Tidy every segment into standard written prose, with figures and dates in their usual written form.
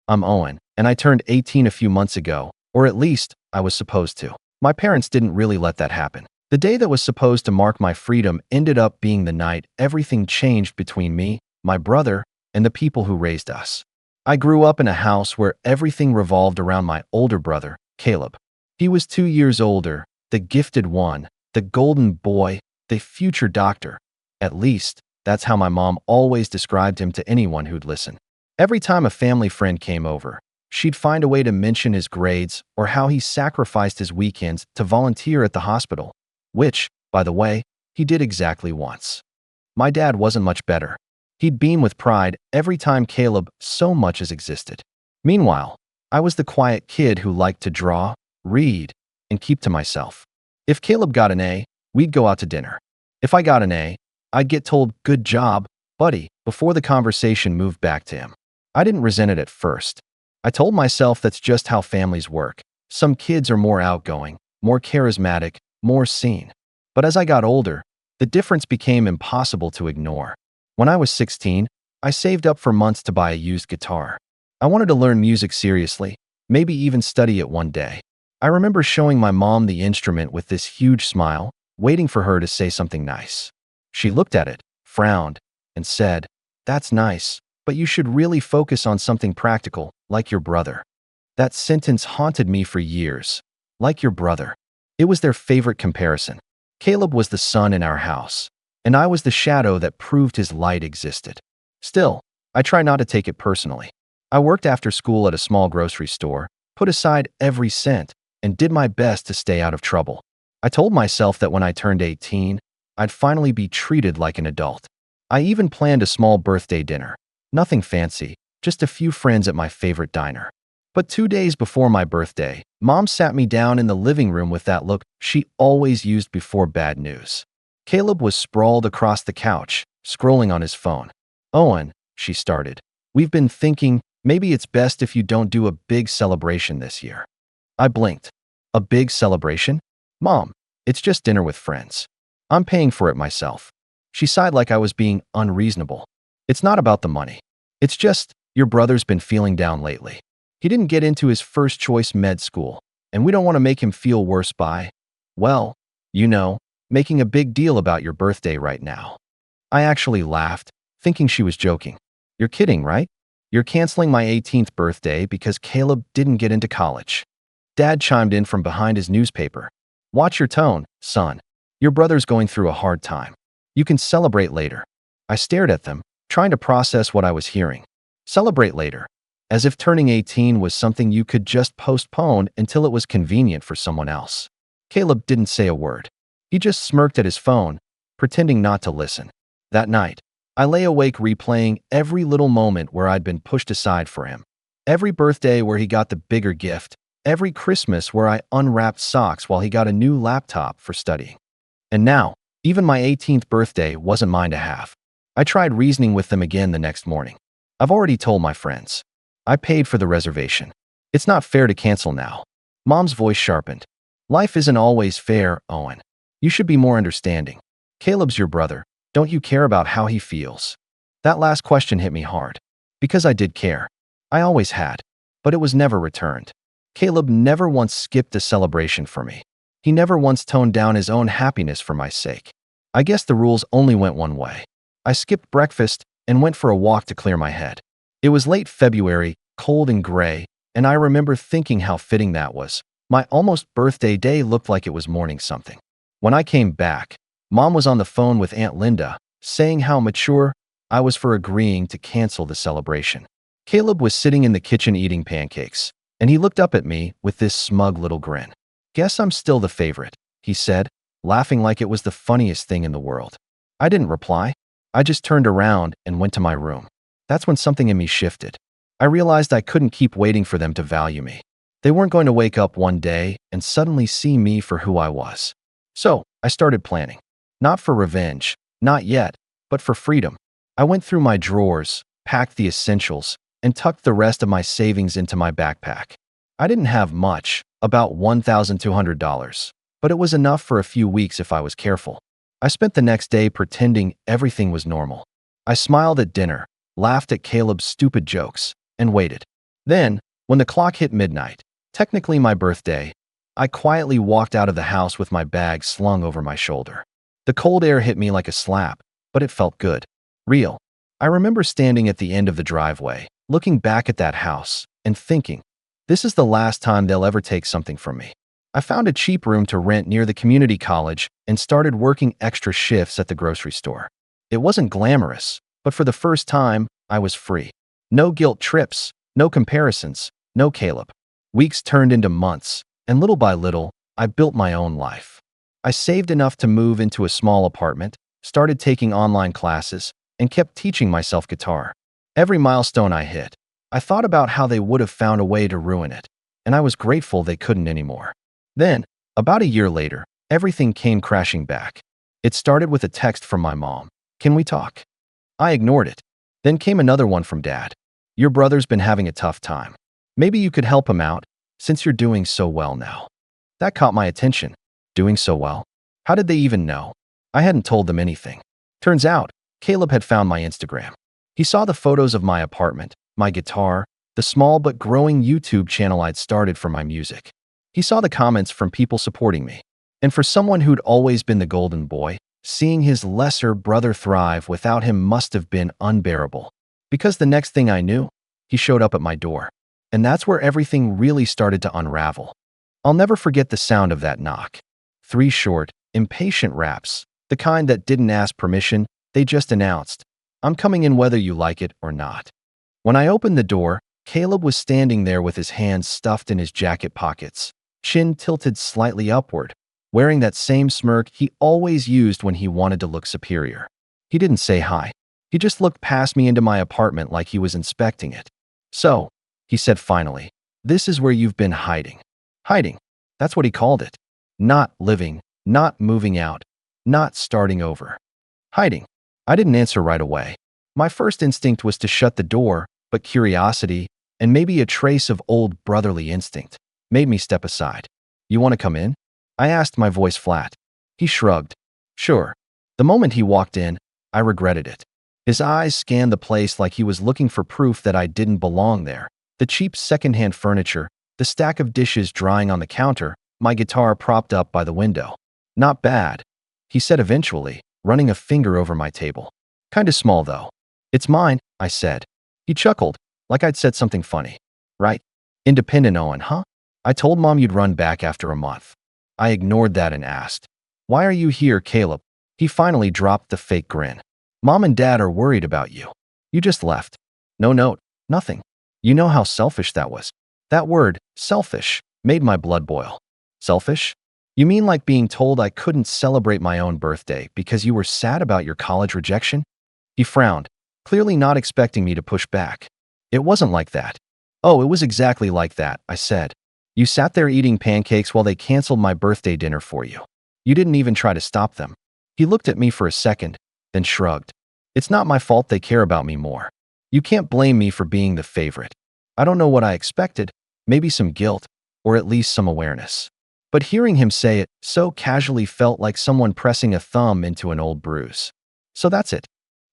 I'm Owen, and I turned 18 a few months ago, or at least I was supposed to. My parents didn't really let that happen. The day that was supposed to mark my freedom ended up being the night everything changed between me, my brother, and the people who raised us. I grew up in a house where everything revolved around my older brother, Caleb. He was 2 years older, the gifted one, the golden boy, the future doctor. At least, that's how my mom always described him to anyone who'd listen. Every time a family friend came over, she'd find a way to mention his grades or how he sacrificed his weekends to volunteer at the hospital, which, by the way, he did exactly once. My dad wasn't much better. He'd beam with pride every time Caleb so much as existed. Meanwhile, I was the quiet kid who liked to draw, read, and keep to myself. If Caleb got an A, we'd go out to dinner. If I got an A, I'd get told, "Good job, buddy," before the conversation moved back to him. I didn't resent it at first. I told myself that's just how families work. Some kids are more outgoing, more charismatic, more seen. But as I got older, the difference became impossible to ignore. When I was 16, I saved up for months to buy a used guitar. I wanted to learn music seriously, maybe even study it one day. I remember showing my mom the instrument with this huge smile, waiting for her to say something nice. She looked at it, frowned, and said, "That's nice, but you should really focus on something practical, like your brother." That sentence haunted me for years. Like your brother. It was their favorite comparison. Caleb was the sun in our house, and I was the shadow that proved his light existed. Still, I try not to take it personally. I worked after school at a small grocery store, put aside every cent, and did my best to stay out of trouble. I told myself that when I turned 18, I'd finally be treated like an adult. I even planned a small birthday dinner. Nothing fancy, just a few friends at my favorite diner. But 2 days before my birthday, Mom sat me down in the living room with that look she always used before bad news. Caleb was sprawled across the couch, scrolling on his phone. "Owen," she started, "we've been thinking maybe it's best if you don't do a big celebration this year." I blinked. "A big celebration? Mom, it's just dinner with friends. I'm paying for it myself." She sighed like I was being unreasonable. "It's not about the money. It's just, your brother's been feeling down lately. He didn't get into his first choice med school, and we don't want to make him feel worse by, well, making a big deal about your birthday right now." I actually laughed, thinking she was joking. "You're kidding, right? You're canceling my 18th birthday because Caleb didn't get into college." Dad chimed in from behind his newspaper. "Watch your tone, son. Your brother's going through a hard time. You can celebrate later." I stared at them, trying to process what I was hearing. Celebrate later. As if turning 18 was something you could just postpone until it was convenient for someone else. Caleb didn't say a word. He just smirked at his phone, pretending not to listen. That night, I lay awake replaying every little moment where I'd been pushed aside for him. Every birthday where he got the bigger gift. Every Christmas where I unwrapped socks while he got a new laptop for studying. And now, even my 18th birthday wasn't mine to have. I tried reasoning with them again the next morning. "I've already told my friends. I paid for the reservation. It's not fair to cancel now." Mom's voice sharpened. "Life isn't always fair, Owen. You should be more understanding. Caleb's your brother. Don't you care about how he feels?" That last question hit me hard. Because I did care. I always had. But it was never returned. Caleb never once skipped a celebration for me. He never once toned down his own happiness for my sake. I guess the rules only went one way. I skipped breakfast and went for a walk to clear my head. It was late February, cold and gray, and I remember thinking how fitting that was. My almost birthday day looked like it was mourning something. When I came back, Mom was on the phone with Aunt Linda, saying how mature I was for agreeing to cancel the celebration. Caleb was sitting in the kitchen eating pancakes, and he looked up at me with this smug little grin. "Guess I'm still the favorite," he said, laughing like it was the funniest thing in the world. I didn't reply. I just turned around and went to my room. That's when something in me shifted. I realized I couldn't keep waiting for them to value me. They weren't going to wake up one day and suddenly see me for who I was. So I started planning. Not for revenge, not yet, but for freedom. I went through my drawers, packed the essentials, and tucked the rest of my savings into my backpack. I didn't have much, about $1,200, but it was enough for a few weeks if I was careful. I spent the next day pretending everything was normal. I smiled at dinner, laughed at Caleb's stupid jokes, and waited. Then, when the clock hit midnight, technically my birthday, I quietly walked out of the house with my bag slung over my shoulder. The cold air hit me like a slap, but it felt good. Real. I remember standing at the end of the driveway, looking back at that house, and thinking, this is the last time they'll ever take something from me. I found a cheap room to rent near the community college and started working extra shifts at the grocery store. It wasn't glamorous, but for the first time, I was free. No guilt trips, no comparisons, no Caleb. Weeks turned into months, and little by little, I built my own life. I saved enough to move into a small apartment, started taking online classes, and kept teaching myself guitar. Every milestone I hit, I thought about how they would have found a way to ruin it, and I was grateful they couldn't anymore. Then, about a year later, everything came crashing back. It started with a text from my mom. Can we talk? I ignored it. Then came another one from Dad. Your brother's been having a tough time. Maybe you could help him out, since you're doing so well now. That caught my attention. Doing so well? How did they even know? I hadn't told them anything. Turns out, Caleb had found my Instagram. He saw the photos of my apartment, my guitar, the small but growing YouTube channel I'd started for my music. He saw the comments from people supporting me. And for someone who'd always been the golden boy, seeing his lesser brother thrive without him must have been unbearable. Because the next thing I knew, he showed up at my door. And that's where everything really started to unravel. I'll never forget the sound of that knock. 3 short, impatient raps, the kind that didn't ask permission, they just announced, I'm coming in whether you like it or not. When I opened the door, Caleb was standing there with his hands stuffed in his jacket pockets, chin tilted slightly upward, wearing that same smirk he always used when he wanted to look superior. He didn't say hi. He just looked past me into my apartment like he was inspecting it. So, he said finally, this is where you've been hiding. Hiding. That's what he called it. Not living, not moving out, not starting over. Hiding. I didn't answer right away. My first instinct was to shut the door, but curiosity, and maybe a trace of old brotherly instinct, made me step aside. You want to come in? I asked, my voice flat. He shrugged. Sure. The moment he walked in, I regretted it. His eyes scanned the place like he was looking for proof that I didn't belong there. The cheap secondhand furniture, the stack of dishes drying on the counter, my guitar propped up by the window. Not bad, he said eventually, running a finger over my table. Kinda small though. It's mine, I said. He chuckled, like I'd said something funny. Right? Independent Owen, huh? I told Mom you'd run back after a month. I ignored that and asked, why are you here, Caleb? He finally dropped the fake grin. Mom and Dad are worried about you. You just left. No note, nothing. You know how selfish that was. That word, selfish, made my blood boil. Selfish? You mean like being told I couldn't celebrate my own birthday because you were sad about your college rejection? He frowned, clearly not expecting me to push back. It wasn't like that. Oh, it was exactly like that, I said. You sat there eating pancakes while they canceled my birthday dinner for you. You didn't even try to stop them. He looked at me for a second, then shrugged. It's not my fault they care about me more. You can't blame me for being the favorite. I don't know what I expected, maybe some guilt, or at least some awareness. But hearing him say it so casually felt like someone pressing a thumb into an old bruise. So that's it,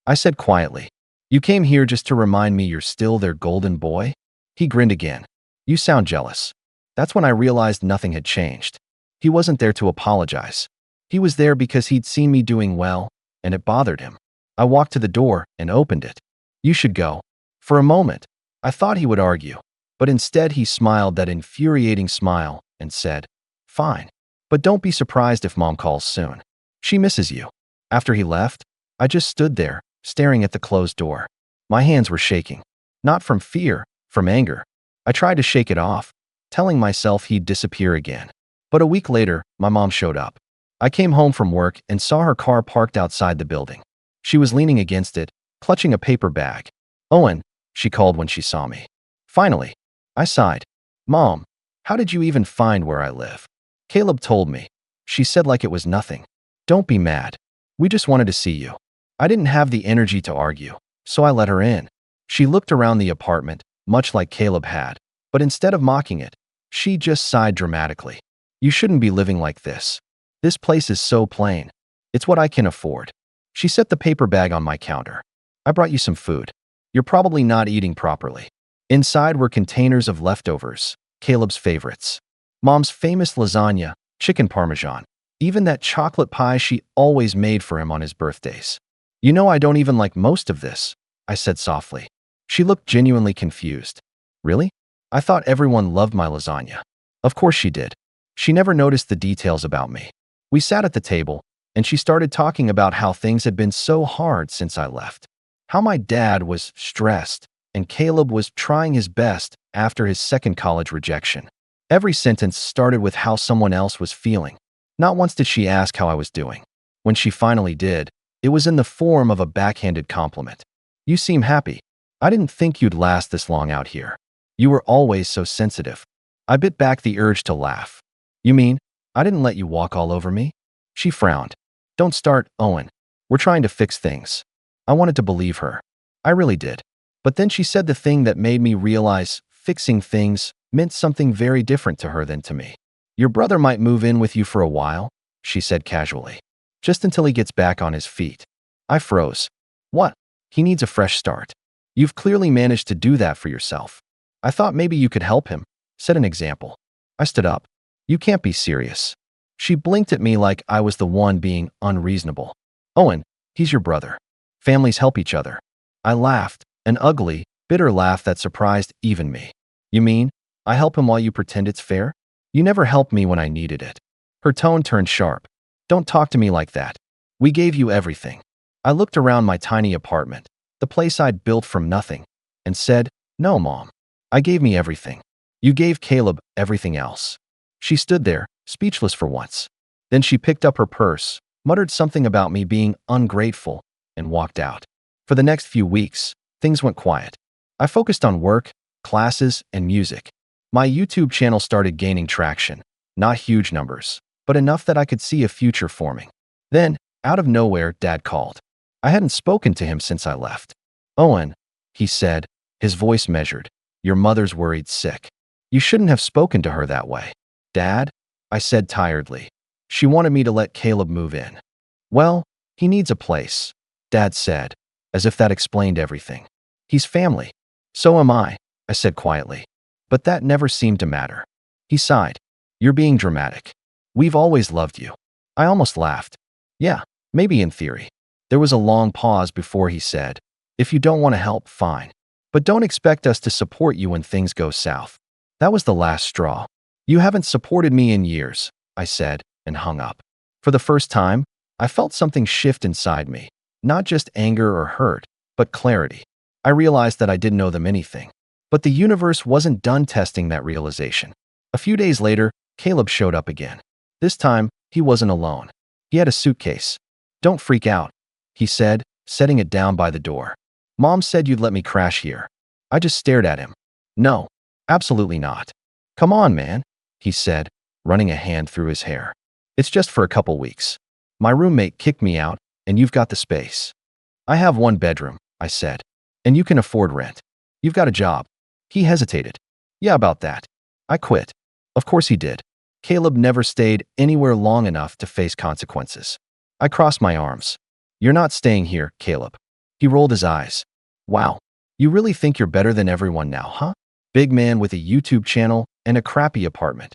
I said quietly. You came here just to remind me you're still their golden boy? He grinned again. You sound jealous. That's when I realized nothing had changed. He wasn't there to apologize. He was there because he'd seen me doing well, and it bothered him. I walked to the door and opened it. You should go. For a moment, I thought he would argue, but instead he smiled that infuriating smile and said, fine, but don't be surprised if Mom calls soon. She misses you. After he left, I just stood there, staring at the closed door. My hands were shaking. Not from fear, from anger. I tried to shake it off, telling myself he'd disappear again. But a week later, my mom showed up. I came home from work and saw her car parked outside the building. She was leaning against it, clutching a paper bag. Owen, she called when she saw me. Finally, I sighed. Mom, how did you even find where I live? Caleb told me. She said like it was nothing. Don't be mad. We just wanted to see you. I didn't have the energy to argue, so I let her in. She looked around the apartment, much like Caleb had, but instead of mocking it, she just sighed dramatically. You shouldn't be living like this. This place is so plain. It's what I can afford. She set the paper bag on my counter. I brought you some food. You're probably not eating properly. Inside were containers of leftovers, Caleb's favorites. Mom's famous lasagna, chicken parmesan, even that chocolate pie she always made for him on his birthdays. "You know I don't even like most of this," I said softly. She looked genuinely confused. "Really? I thought everyone loved my lasagna." Of course she did. She never noticed the details about me. We sat at the table, and she started talking about how things had been so hard since I left. How my dad was stressed, and Caleb was trying his best after his second college rejection. Every sentence started with how someone else was feeling. Not once did she ask how I was doing. When she finally did, it was in the form of a backhanded compliment. "You seem happy. I didn't think you'd last this long out here. You were always so sensitive." I bit back the urge to laugh. "You mean I didn't let you walk all over me?" She frowned. "Don't start, Owen. We're trying to fix things." I wanted to believe her. I really did. But then she said the thing that made me realize fixing things meant something very different to her than to me. "Your brother might move in with you for a while," she said casually. "Just until he gets back on his feet." I froze. "What? He needs a fresh start. You've clearly managed to do that for yourself. I thought maybe you could help him. Set an example." I stood up. "You can't be serious." She blinked at me like I was the one being unreasonable. "Owen, he's your brother. Families help each other." I laughed, an ugly, bitter laugh that surprised even me. "You mean I help him while you pretend it's fair? You never helped me when I needed it." Her tone turned sharp. "Don't talk to me like that. We gave you everything." I looked around my tiny apartment, the place I'd built from nothing, and said, "No, Mom. I gave me everything. You gave Caleb everything else." She stood there, speechless for once. Then she picked up her purse, muttered something about me being ungrateful, and walked out. For the next few weeks, things went quiet. I focused on work, classes, and music. My YouTube channel started gaining traction, not huge numbers, but enough that I could see a future forming. Then, out of nowhere, Dad called. I hadn't spoken to him since I left. "Owen," he said, his voice measured, "your mother's worried sick. You shouldn't have spoken to her that way." "Dad?" I said tiredly. "She wanted me to let Caleb move in." "Well, he needs a place," Dad said, as if that explained everything. "He's family." "So am I," I said quietly. But that never seemed to matter. He sighed. "You're being dramatic. We've always loved you." I almost laughed. "Yeah, maybe in theory." There was a long pause before he said, "If you don't want to help, fine. But don't expect us to support you when things go south." That was the last straw. "You haven't supported me in years," I said, and hung up. For the first time, I felt something shift inside me. Not just anger or hurt, but clarity. I realized that I didn't owe them anything. But the universe wasn't done testing that realization. A few days later, Caleb showed up again. This time, he wasn't alone. He had a suitcase. "Don't freak out," he said, setting it down by the door. "Mom said you'd let me crash here." I just stared at him. "No, absolutely not." "Come on, man," he said, running a hand through his hair. "It's just for a couple weeks. My roommate kicked me out, and you've got the space." "I have one bedroom," I said, "and you can afford rent. You've got a job." He hesitated. "Yeah, about that." I quit. Of course he did. Caleb never stayed anywhere long enough to face consequences. I crossed my arms. "You're not staying here, Caleb." He rolled his eyes. "Wow, you really think you're better than everyone now, huh? Big man with a YouTube channel and a crappy apartment."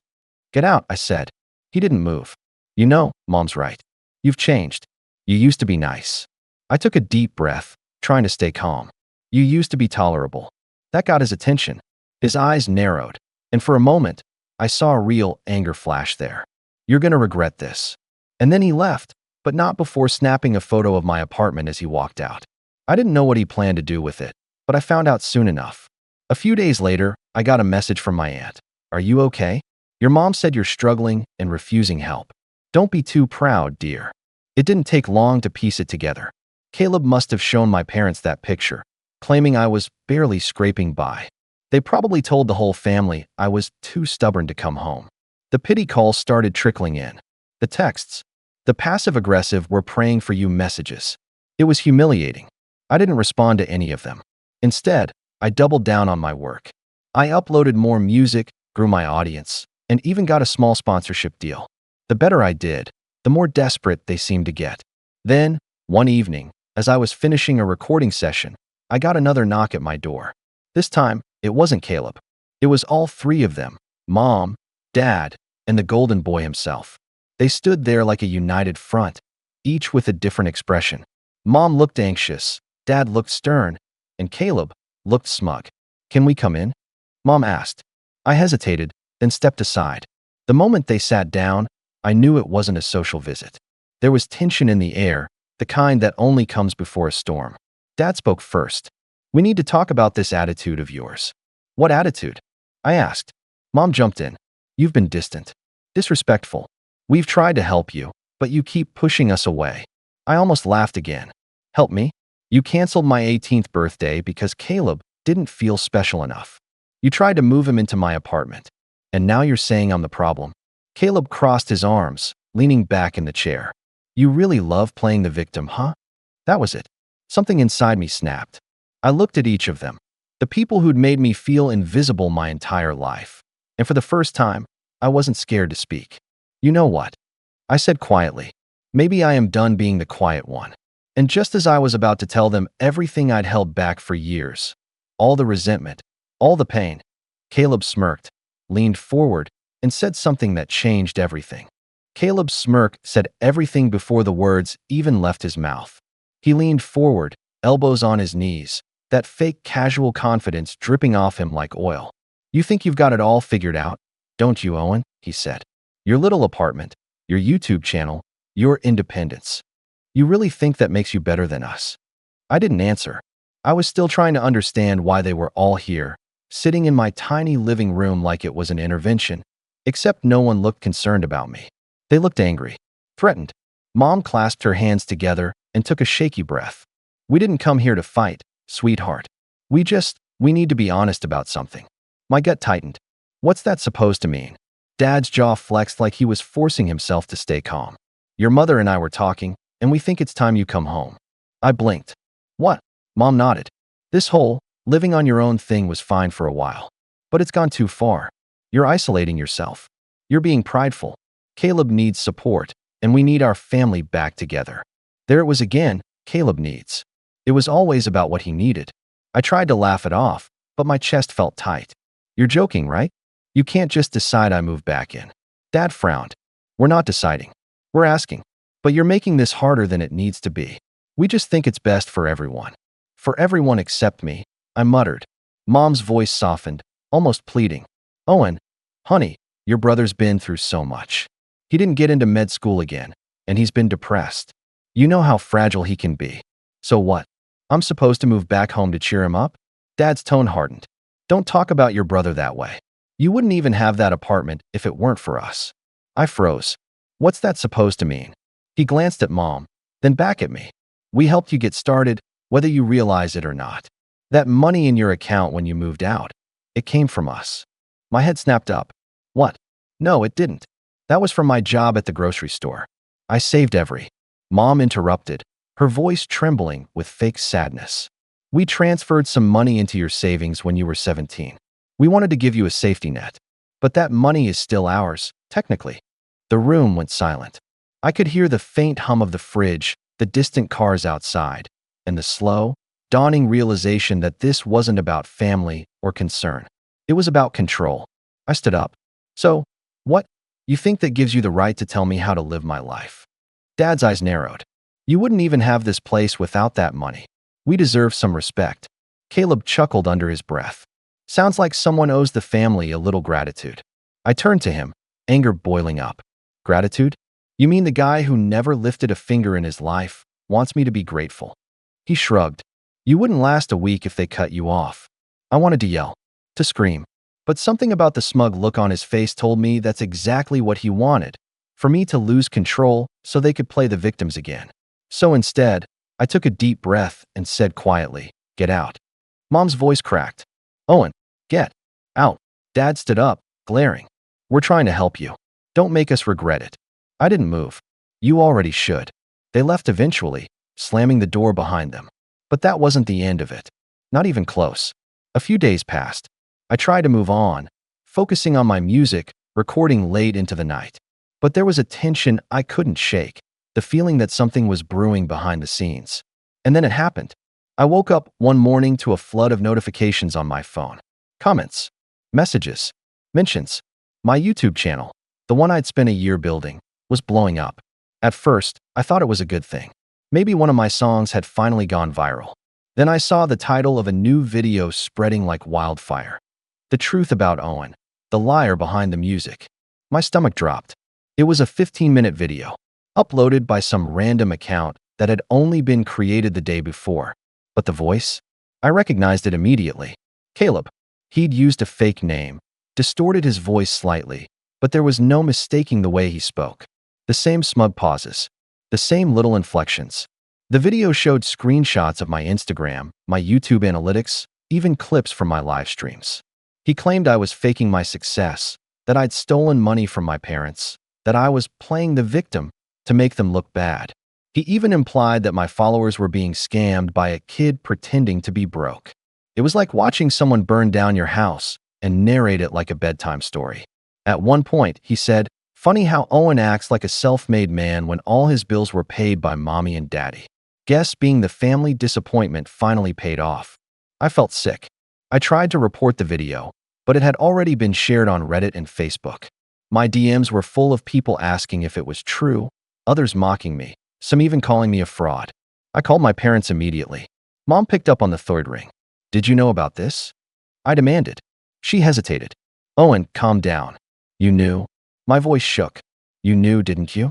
"Get out," I said. He didn't move. "You know, Mom's right. You've changed. You used to be nice." I took a deep breath, trying to stay calm. "You used to be tolerable." That got his attention. His eyes narrowed, and for a moment, I saw a real anger flash there. "You're gonna regret this." And then he left, but not before snapping a photo of my apartment as he walked out. I didn't know what he planned to do with it, but I found out soon enough. A few days later, I got a message from my aunt. "Are you okay? Your mom said you're struggling and refusing help. Don't be too proud, dear." It didn't take long to piece it together. Caleb must have shown my parents that picture, claiming I was barely scraping by. They probably told the whole family I was too stubborn to come home. The pity calls started trickling in. The texts. The passive-aggressive "we're praying for you" messages. It was humiliating. I didn't respond to any of them. Instead, I doubled down on my work. I uploaded more music, grew my audience, and even got a small sponsorship deal. The better I did, the more desperate they seemed to get. Then, one evening, as I was finishing a recording session, I got another knock at my door. This time, It wasn't Caleb. It was all three of them: Mom, Dad, and the golden boy himself. They stood there like a united front, each with a different expression. Mom looked anxious, Dad looked stern, and Caleb looked smug. "Can we come in?" Mom asked. I hesitated, then stepped aside. The moment they sat down, I knew it wasn't a social visit. There was tension in the air, the kind that only comes before a storm. Dad spoke first. "We need to talk about this attitude of yours." "What attitude?" I asked. Mom jumped in. "You've been distant, disrespectful. We've tried to help you, but you keep pushing us away." I almost laughed again. "Help me? You canceled my 18th birthday because Caleb didn't feel special enough. You tried to move him into my apartment. And now you're saying I'm the problem." Caleb crossed his arms, leaning back in the chair. "You really love playing the victim, huh?" That was it. Something inside me snapped. I looked at each of them, the people who'd made me feel invisible my entire life. And for the first time, I wasn't scared to speak. "You know what?" I said quietly. "Maybe I am done being the quiet one." And just as I was about to tell them everything I'd held back for years, all the resentment, all the pain, Caleb smirked, leaned forward, and said something that changed everything. Caleb's smirk said everything before the words even left his mouth. He leaned forward, elbows on his knees, that fake casual confidence dripping off him like oil. "You think you've got it all figured out, don't you, Owen?" he said. "Your little apartment, your YouTube channel, your independence. You really think that makes you better than us?" I didn't answer. I was still trying to understand why they were all here, sitting in my tiny living room like it was an intervention, except no one looked concerned about me. They looked angry, threatened. Mom clasped her hands together and took a shaky breath. "We didn't come here to fight, sweetheart. We need to be honest about something." My gut tightened. What's that supposed to mean? Dad's jaw flexed like he was forcing himself to stay calm. "Your mother and I were talking, and we think it's time you come home." I blinked. "What?" Mom nodded. "This whole living on your own thing was fine for a while. But it's gone too far. You're isolating yourself. You're being prideful. Caleb needs support, and we need our family back together." There it was again, Caleb needs. It was always about what he needed. I tried to laugh it off, but my chest felt tight. "You're joking, right? You can't just decide I move back in." Dad frowned. "We're not deciding. We're asking. But you're making this harder than it needs to be. We just think it's best for everyone." "For everyone except me," I muttered. Mom's voice softened, almost pleading. "Owen, honey, your brother's been through so much. He didn't get into med school again, and he's been depressed. You know how fragile he can be. So what? I'm supposed to move back home to cheer him up?" Dad's tone hardened. "Don't talk about your brother that way. You wouldn't even have that apartment if it weren't for us." I froze. "What's that supposed to mean?" He glanced at Mom, then back at me. "We helped you get started, whether you realize it or not. That money in your account when you moved out, it came from us." My head snapped up. "What?" "No, it didn't. That was from my job at the grocery store. I saved every—" Mom interrupted, her voice trembling with fake sadness. "We transferred some money into your savings when you were 17. We wanted to give you a safety net. But that money is still ours, technically." The room went silent. I could hear the faint hum of the fridge, the distant cars outside, and the slow, dawning realization that this wasn't about family or concern. It was about control. I stood up. "So, what? You think that gives you the right to tell me how to live my life?" Dad's eyes narrowed. "You wouldn't even have this place without that money. We deserve some respect." Caleb chuckled under his breath. "Sounds like someone owes the family a little gratitude." I turned to him, anger boiling up. "Gratitude? You mean the guy who never lifted a finger in his life wants me to be grateful?" He shrugged. "You wouldn't last a week if they cut you off." I wanted to yell, to scream. But something about the smug look on his face told me that's exactly what he wanted, for me to lose control so they could play the victims again. So instead, I took a deep breath and said quietly, "Get out." Mom's voice cracked. "Owen, get out." Dad stood up, glaring. "We're trying to help you. Don't make us regret it." I didn't move. "You already should." They left eventually, slamming the door behind them. But that wasn't the end of it. Not even close. A few days passed. I tried to move on, focusing on my music, recording late into the night. But there was a tension I couldn't shake, the feeling that something was brewing behind the scenes. And then it happened. I woke up one morning to a flood of notifications on my phone. comments, messages, mentions. My YouTube channel, the one I'd spent a year building, was blowing up. At first, I thought it was a good thing. Maybe one of my songs had finally gone viral. Then I saw the title of a new video spreading like wildfire. The truth about Owen, the liar behind the music. My stomach dropped. It was a 15-minute video, uploaded by some random account that had only been created the day before. But the voice? I recognized it immediately. Caleb. He'd used a fake name, distorted his voice slightly, but there was no mistaking the way he spoke. The same smug pauses, the same little inflections. The video showed screenshots of my Instagram, my YouTube analytics, even clips from my live streams. He claimed I was faking my success, that I'd stolen money from my parents, that I was playing the victim to make them look bad. He even implied that my followers were being scammed by a kid pretending to be broke. It was like watching someone burn down your house and narrate it like a bedtime story. At one point, he said, "Funny how Owen acts like a self-made man when all his bills were paid by mommy and daddy." Guess being the family disappointment finally paid off. I felt sick. I tried to report the video, but it had already been shared on Reddit and Facebook. My DMs were full of people asking if it was true, others mocking me, some even calling me a fraud. I called my parents immediately. Mom picked up on the third ring. "Did you know about this?" I demanded. She hesitated. "Owen, calm down. You knew?" My voice shook. "You knew, didn't you?"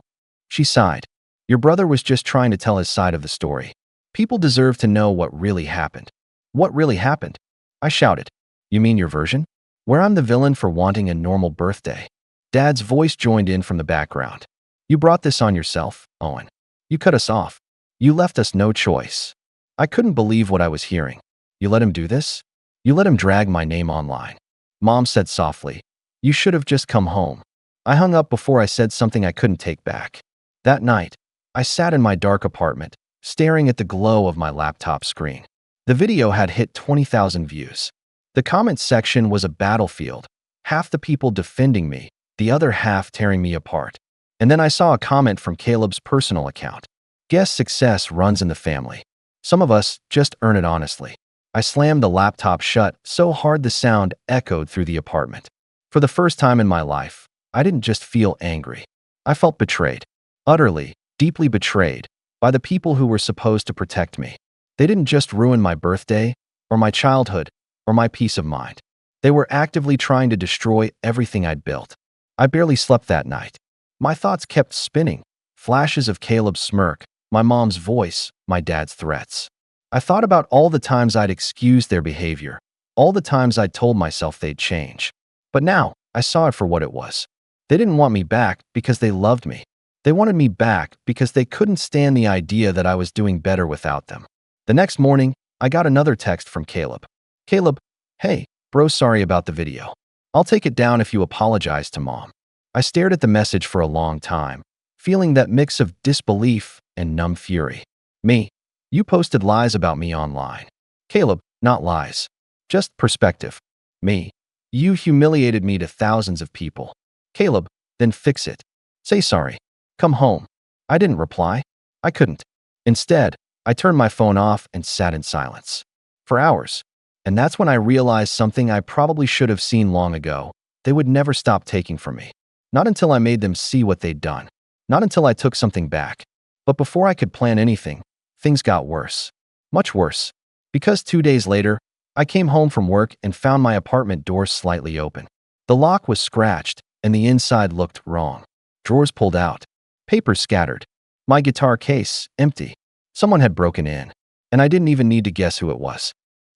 She sighed. "Your brother was just trying to tell his side of the story. People deserve to know what really happened." "What really happened?" I shouted. "You mean your version? Where I'm the villain for wanting a normal birthday?" Dad's voice joined in from the background. "You brought this on yourself, Owen. You cut us off. You left us no choice." I couldn't believe what I was hearing. "You let him do this? You let him drag my name online?" Mom said softly, "You should have just come home." I hung up before I said something I couldn't take back. That night, I sat in my dark apartment, staring at the glow of my laptop screen. The video had hit 20,000 views. The comments section was a battlefield, half the people defending me, the other half tearing me apart. And then I saw a comment from Caleb's personal account. "Guess success runs in the family. Some of us just earn it honestly." I slammed the laptop shut so hard the sound echoed through the apartment. For the first time in my life, I didn't just feel angry. I felt betrayed. Utterly, deeply betrayed by the people who were supposed to protect me. They didn't just ruin my birthday, or my childhood, or my peace of mind. They were actively trying to destroy everything I'd built. I barely slept that night. My thoughts kept spinning. Flashes of Caleb's smirk, my mom's voice, my dad's threats. I thought about all the times I'd excused their behavior, all the times I'd told myself they'd change. But now, I saw it for what it was. They didn't want me back because they loved me. They wanted me back because they couldn't stand the idea that I was doing better without them. The next morning, I got another text from Caleb. "Caleb, hey, bro, sorry about the video. I'll take it down if you apologize to Mom." I stared at the message for a long time, feeling that mix of disbelief and numb fury. "Me, you posted lies about me online." Caleb, "Not lies. Just perspective." "Me, you humiliated me to thousands of people." Caleb, "Then fix it. Say sorry. Come home." I didn't reply. I couldn't. Instead, I turned my phone off and sat in silence. For hours. And that's when I realized something I probably should have seen long ago. They would never stop taking from me. Not until I made them see what they'd done. Not until I took something back. But before I could plan anything, things got worse. Much worse. Because 2 days later, I came home from work and found my apartment door slightly open. The lock was scratched, and the inside looked wrong. Drawers pulled out. Papers scattered. My guitar case, empty. Someone had broken in, and I didn't even need to guess who it was.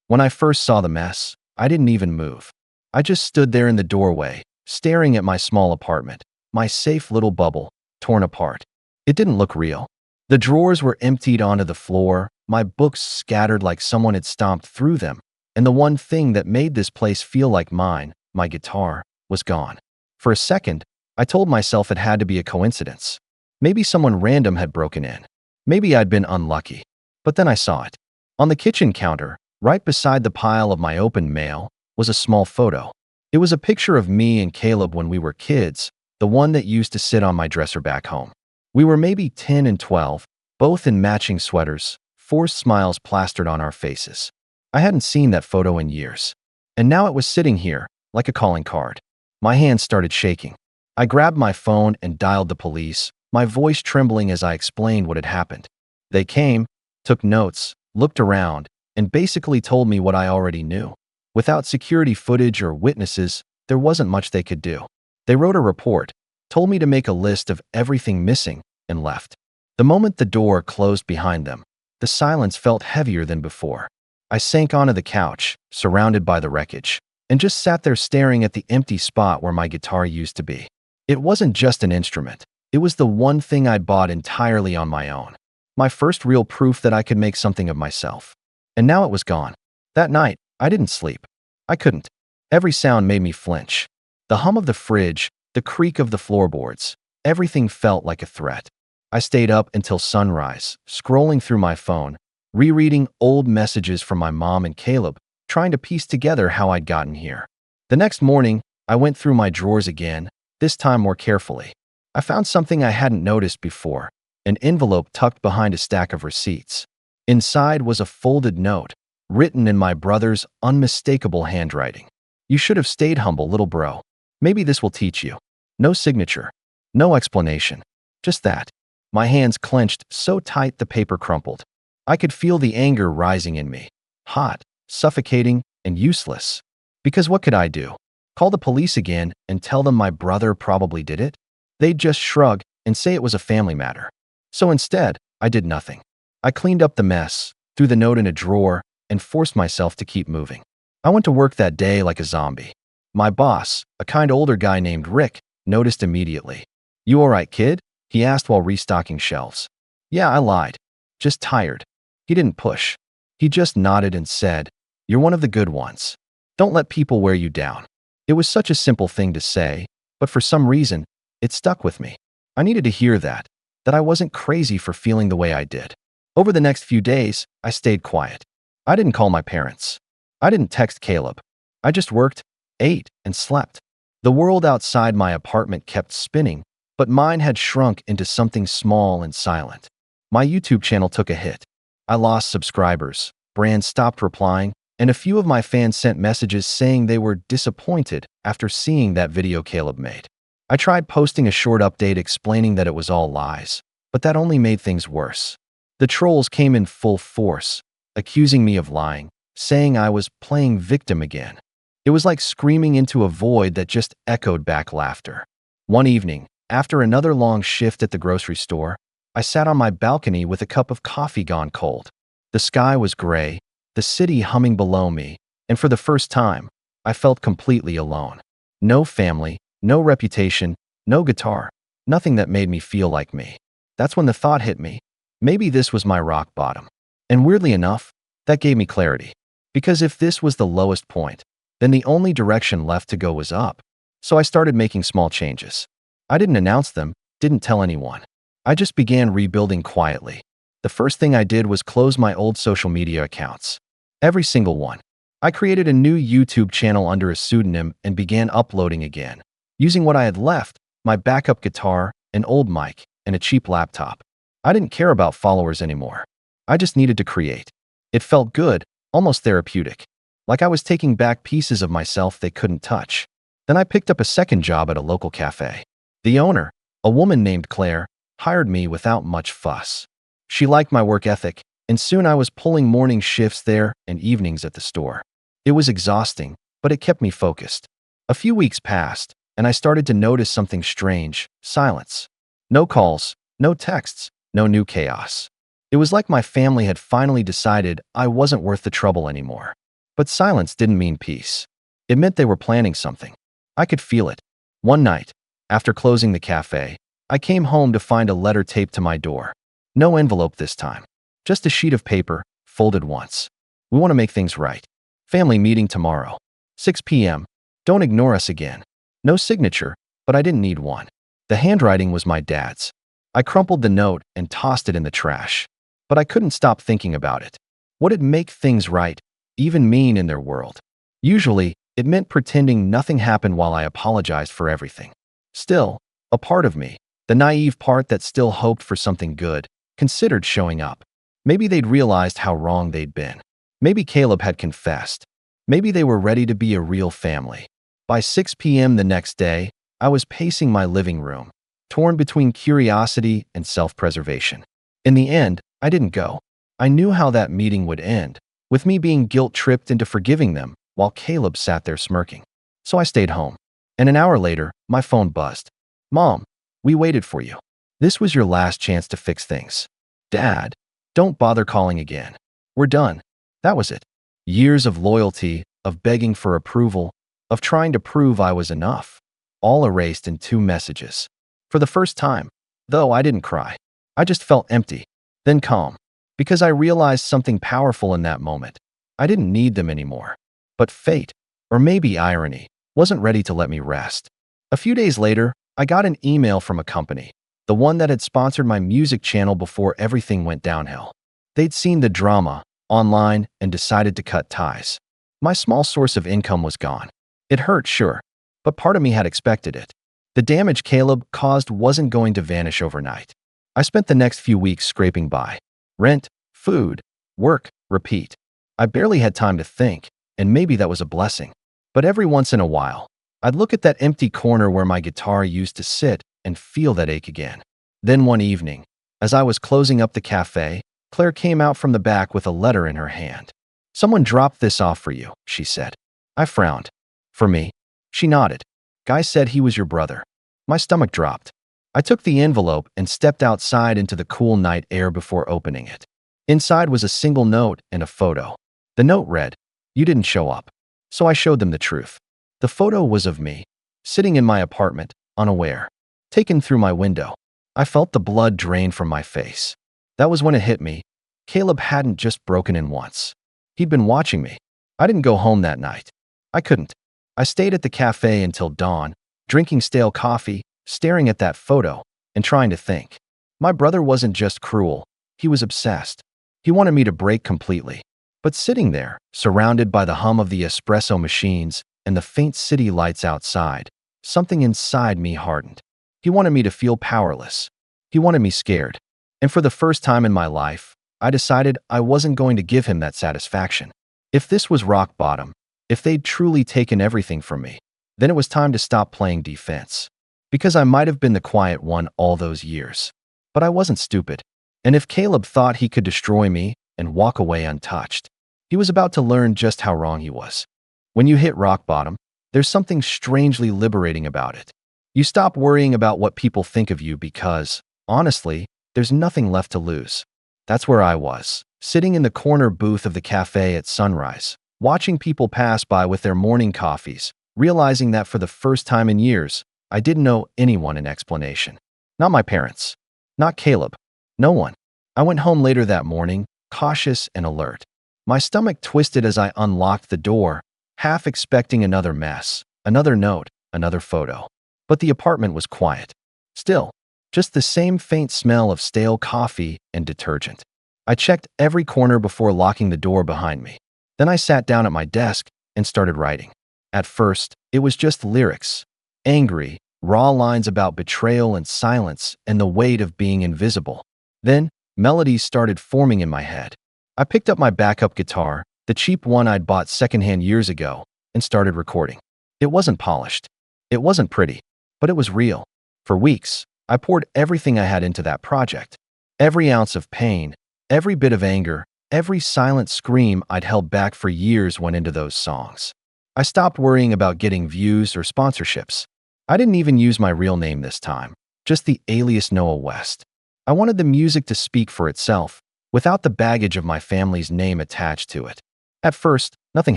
When I first saw the mess, I didn't even move. I just stood there in the doorway, staring at my small apartment, my safe little bubble, torn apart. It didn't look real. The drawers were emptied onto the floor, my books scattered like someone had stomped through them, and the one thing that made this place feel like mine, my guitar, was gone. For a second, I told myself it had to be a coincidence. Maybe someone random had broken in. Maybe I'd been unlucky. But then I saw it. On the kitchen counter, right beside the pile of my open mail, was a small photo. It was a picture of me and Caleb when we were kids, the one that used to sit on my dresser back home. We were maybe 10 and 12, both in matching sweaters, forced smiles plastered on our faces. I hadn't seen that photo in years. And now it was sitting here, like a calling card. My hands started shaking. I grabbed my phone and dialed the police, my voice trembling as I explained what had happened. They came, took notes, looked around, and basically told me what I already knew. Without security footage or witnesses, there wasn't much they could do. They wrote a report, told me to make a list of everything missing, and left. The moment the door closed behind them, the silence felt heavier than before. I sank onto the couch, surrounded by the wreckage, and just sat there staring at the empty spot where my guitar used to be. It wasn't just an instrument. It was the one thing I'd bought entirely on my own. My first real proof that I could make something of myself. And now it was gone. That night, I didn't sleep. I couldn't. Every sound made me flinch. The hum of the fridge, the creak of the floorboards, everything felt like a threat. I stayed up until sunrise, scrolling through my phone, rereading old messages from my mom and Caleb, trying to piece together how I'd gotten here. The next morning, I went through my drawers again, this time more carefully. I found something I hadn't noticed before, an envelope tucked behind a stack of receipts. Inside was a folded note, written in my brother's unmistakable handwriting. "You should have stayed humble, little bro. Maybe this will teach you." No signature, no explanation, just that. My hands clenched so tight the paper crumpled. I could feel the anger rising in me. Hot, suffocating, and useless. Because what could I do? Call the police again and tell them my brother probably did it? They'd just shrug and say it was a family matter. So instead, I did nothing. I cleaned up the mess, threw the note in a drawer, and forced myself to keep moving. I went to work that day like a zombie. My boss, a kind older guy named Rick, noticed immediately. "You all right, kid?" he asked while restocking shelves. "Yeah," I lied. "Just tired." He didn't push. He just nodded and said, "You're one of the good ones. Don't let people wear you down." It was such a simple thing to say, but for some reason, it stuck with me. I needed to hear that I wasn't crazy for feeling the way I did. Over the next few days, I stayed quiet. I didn't call my parents. I didn't text Caleb. I just worked, ate, and slept. The world outside my apartment kept spinning, but mine had shrunk into something small and silent. My YouTube channel took a hit. I lost subscribers, brands stopped replying, and a few of my fans sent messages saying they were disappointed after seeing that video Caleb made. I tried posting a short update explaining that it was all lies, but that only made things worse. The trolls came in full force, accusing me of lying, saying I was playing victim again. It was like screaming into a void that just echoed back laughter. One evening, after another long shift at the grocery store, I sat on my balcony with a cup of coffee gone cold. The sky was gray, the city humming below me, and for the first time, I felt completely alone. No family, no reputation, no guitar, nothing that made me feel like me. That's when the thought hit me. Maybe this was my rock bottom. And weirdly enough, that gave me clarity. Because if this was the lowest point, then the only direction left to go was up. So I started making small changes. I didn't announce them, didn't tell anyone. I just began rebuilding quietly. The first thing I did was close my old social media accounts. Every single one. I created a new YouTube channel under a pseudonym and began uploading again, using what I had left, my backup guitar, an old mic, and a cheap laptop. I didn't care about followers anymore. I just needed to create. It felt good, almost therapeutic, like I was taking back pieces of myself they couldn't touch. Then I picked up a second job at a local cafe. The owner, a woman named Claire, hired me without much fuss. She liked my work ethic, and soon I was pulling morning shifts there and evenings at the store. It was exhausting, but it kept me focused. A few weeks passed, and I started to notice something strange: silence. No calls, no texts, no new chaos. It was like my family had finally decided I wasn't worth the trouble anymore. But silence didn't mean peace. It meant they were planning something. I could feel it. One night, after closing the cafe, I came home to find a letter taped to my door. No envelope this time. Just a sheet of paper, folded once. "We want to make things right. Family meeting tomorrow. 6 p.m. Don't ignore us again." No signature, but I didn't need one. The handwriting was my dad's. I crumpled the note and tossed it in the trash. But I couldn't stop thinking about it. What did make things right even mean in their world? Usually, it meant pretending nothing happened while I apologized for everything. Still, a part of me, the naive part that still hoped for something good, considered showing up. Maybe they'd realized how wrong they'd been. Maybe Caleb had confessed. Maybe they were ready to be a real family. By 6 p.m. the next day, I was pacing my living room, torn between curiosity and self-preservation. In the end, I didn't go. I knew how that meeting would end, with me being guilt-tripped into forgiving them while Caleb sat there smirking. So I stayed home. And an hour later, my phone buzzed. "Mom, we waited for you. This was your last chance to fix things." "Dad, don't bother calling again. We're done." That was it. Years of loyalty, of begging for approval, of trying to prove I was enough, all erased in 2 messages. For the first time, though, I didn't cry. I just felt empty, then calm, because I realized something powerful in that moment. I didn't need them anymore. But fate, or maybe irony, wasn't ready to let me rest. A few days later, I got an email from a company, the one that had sponsored my music channel before everything went downhill. They'd seen the drama online and decided to cut ties. My small source of income was gone. It hurt, sure, but part of me had expected it. The damage Caleb caused wasn't going to vanish overnight. I spent the next few weeks scraping by. Rent, food, work, repeat. I barely had time to think, and maybe that was a blessing. But every once in a while, I'd look at that empty corner where my guitar used to sit and feel that ache again. Then one evening, as I was closing up the cafe, Claire came out from the back with a letter in her hand. "Someone dropped this off for you," she said. I frowned. "For me?" She nodded. "Guy said he was your brother." My stomach dropped. I took the envelope and stepped outside into the cool night air before opening it. Inside was a single note and a photo. The note read, "You didn't show up." So I showed them the truth. The photo was of me, sitting in my apartment, unaware, taken through my window. I felt the blood drain from my face. That was when it hit me. Caleb hadn't just broken in once. He'd been watching me. I didn't go home that night. I couldn't. I stayed at the cafe until dawn, drinking stale coffee, staring at that photo, and trying to think. My brother wasn't just cruel. He was obsessed. He wanted me to break completely. But sitting there, surrounded by the hum of the espresso machines and the faint city lights outside, something inside me hardened. He wanted me to feel powerless. He wanted me scared. And for the first time in my life, I decided I wasn't going to give him that satisfaction. If this was rock bottom, if they'd truly taken everything from me, then it was time to stop playing defense. Because I might have been the quiet one all those years. But I wasn't stupid. And if Caleb thought he could destroy me and walk away untouched, he was about to learn just how wrong he was. When you hit rock bottom, there's something strangely liberating about it. You stop worrying about what people think of you because, honestly, there's nothing left to lose. That's where I was, sitting in the corner booth of the cafe at sunrise, watching people pass by with their morning coffees, realizing that for the first time in years, I didn't owe anyone an explanation. Not my parents. Not Caleb. No one. I went home later that morning, cautious and alert. My stomach twisted as I unlocked the door, half expecting another mess, another note, another photo. But the apartment was quiet. Still, just the same faint smell of stale coffee and detergent. I checked every corner before locking the door behind me. Then I sat down at my desk and started writing. At first, it was just lyrics. Angry, raw lines about betrayal and silence and the weight of being invisible. Then, melodies started forming in my head. I picked up my backup guitar, the cheap one I'd bought secondhand years ago, and started recording. It wasn't polished. It wasn't pretty, but it was real. For weeks, I poured everything I had into that project. Every ounce of pain, every bit of anger, every silent scream I'd held back for years went into those songs. I stopped worrying about getting views or sponsorships. I didn't even use my real name this time, just the alias Noah West. I wanted the music to speak for itself, without the baggage of my family's name attached to it. At first, nothing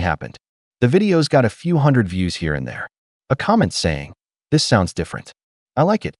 happened. The videos got a few hundred views here and there. A comment saying, "This sounds different. I like it."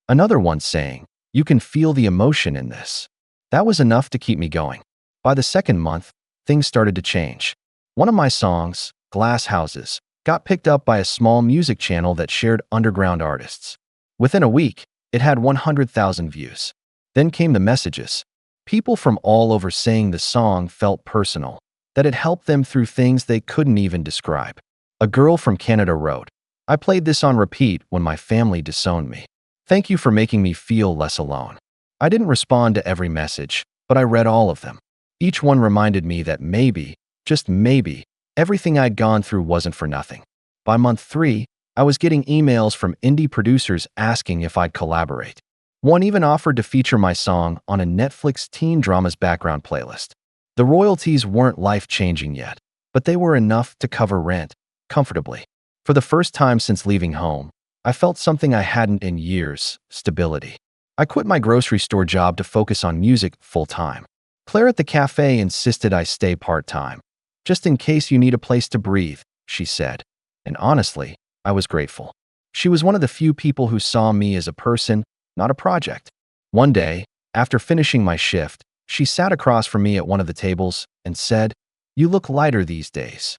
Another one saying, "You can feel the emotion in this." That was enough to keep me going. By the second month, things started to change. One of my songs, Glass Houses, got picked up by a small music channel that shared underground artists. Within a week, it had 100,000 views. Then came the messages. People from all over saying the song felt personal, that it helped them through things they couldn't even describe. A girl from Canada wrote, "I played this on repeat when my family disowned me. Thank you for making me feel less alone." I didn't respond to every message, but I read all of them. Each one reminded me that maybe, just maybe, Everything I'd gone through wasn't for nothing. By month 3, I was getting emails from indie producers asking if I'd collaborate. One even offered to feature my song on a Netflix teen drama's background playlist. The royalties weren't life-changing yet, but they were enough to cover rent, comfortably. For the first time since leaving home, I felt something I hadn't in years: stability. I quit my grocery store job to focus on music full-time. Claire at the cafe insisted I stay part-time. "Just in case you need a place to breathe," she said. And honestly, I was grateful. She was one of the few people who saw me as a person, not a project. One day, after finishing my shift, she sat across from me at one of the tables and said, "You look lighter these days."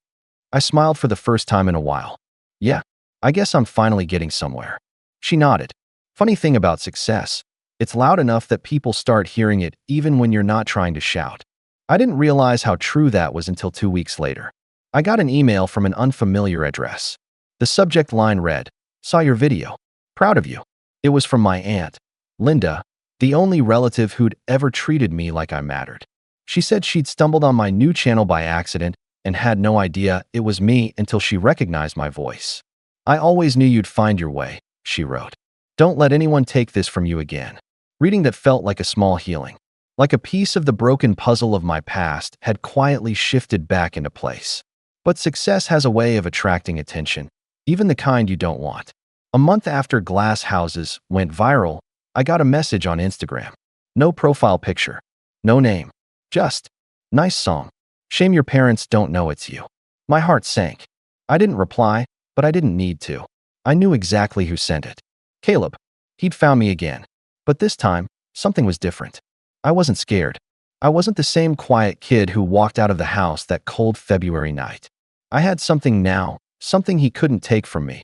I smiled for the first time in a while. "Yeah, I guess I'm finally getting somewhere." She nodded. Funny thing about success, it's loud enough that people start hearing it even when you're not trying to shout. I didn't realize how true that was until 2 weeks later. I got an email from an unfamiliar address. The subject line read, "Saw your video. Proud of you." It was from my aunt, Linda, the only relative who'd ever treated me like I mattered. She said she'd stumbled on my new channel by accident and had no idea it was me until she recognized my voice. "I always knew you'd find your way," she wrote. "Don't let anyone take this from you again." Reading that felt like a small healing. Like a piece of the broken puzzle of my past had quietly shifted back into place. But success has a way of attracting attention, even the kind you don't want. A month after Glass Houses went viral, I got a message on Instagram. No profile picture. No name. Just, "Nice song. Shame your parents don't know it's you." My heart sank. I didn't reply, but I didn't need to. I knew exactly who sent it. Caleb. He'd found me again. But this time, something was different. I wasn't scared. I wasn't the same quiet kid who walked out of the house that cold February night. I had something now, something he couldn't take from me.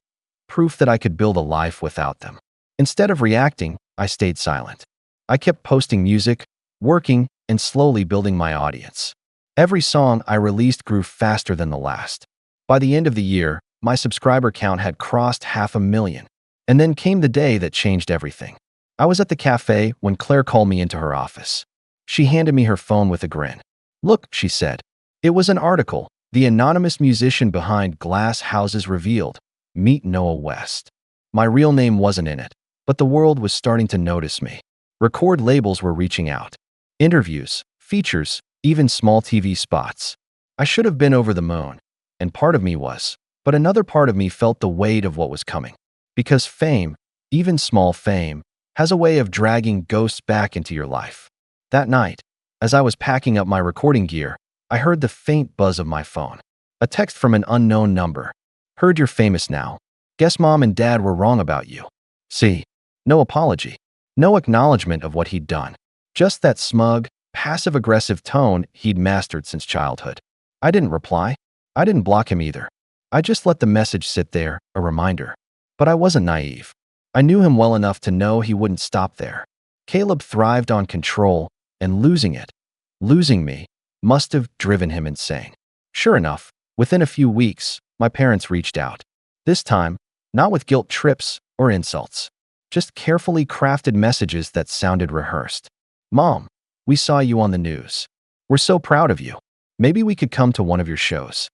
Proof that I could build a life without them. Instead of reacting, I stayed silent. I kept posting music, working, and slowly building my audience. Every song I released grew faster than the last. By the end of the year, my subscriber count had crossed 500,000. And then came the day that changed everything. I was at the cafe when Claire called me into her office. She handed me her phone with a grin. "Look," she said. It was an article. The anonymous musician behind Glass Houses revealed. Meet Noah West. My real name wasn't in it, but the world was starting to notice me. Record labels were reaching out. Interviews, features, even small TV spots. I should have been over the moon, and part of me was, but another part of me felt the weight of what was coming. Because fame, even small fame, has a way of dragging ghosts back into your life. That night, as I was packing up my recording gear, I heard the faint buzz of my phone. A text from an unknown number. "Heard you're famous now. Guess mom and dad were wrong about you." See, no apology. No acknowledgement of what he'd done. Just that smug, passive-aggressive tone he'd mastered since childhood. I didn't reply. I didn't block him either. I just let the message sit there, a reminder. But I wasn't naive. I knew him well enough to know he wouldn't stop there. Caleb thrived on control, and losing me, must have driven him insane. Sure enough, within a few weeks, my parents reached out. This time, not with guilt trips or insults. Just carefully crafted messages that sounded rehearsed. "Mom, we saw you on the news. We're so proud of you. Maybe we could come to one of your shows."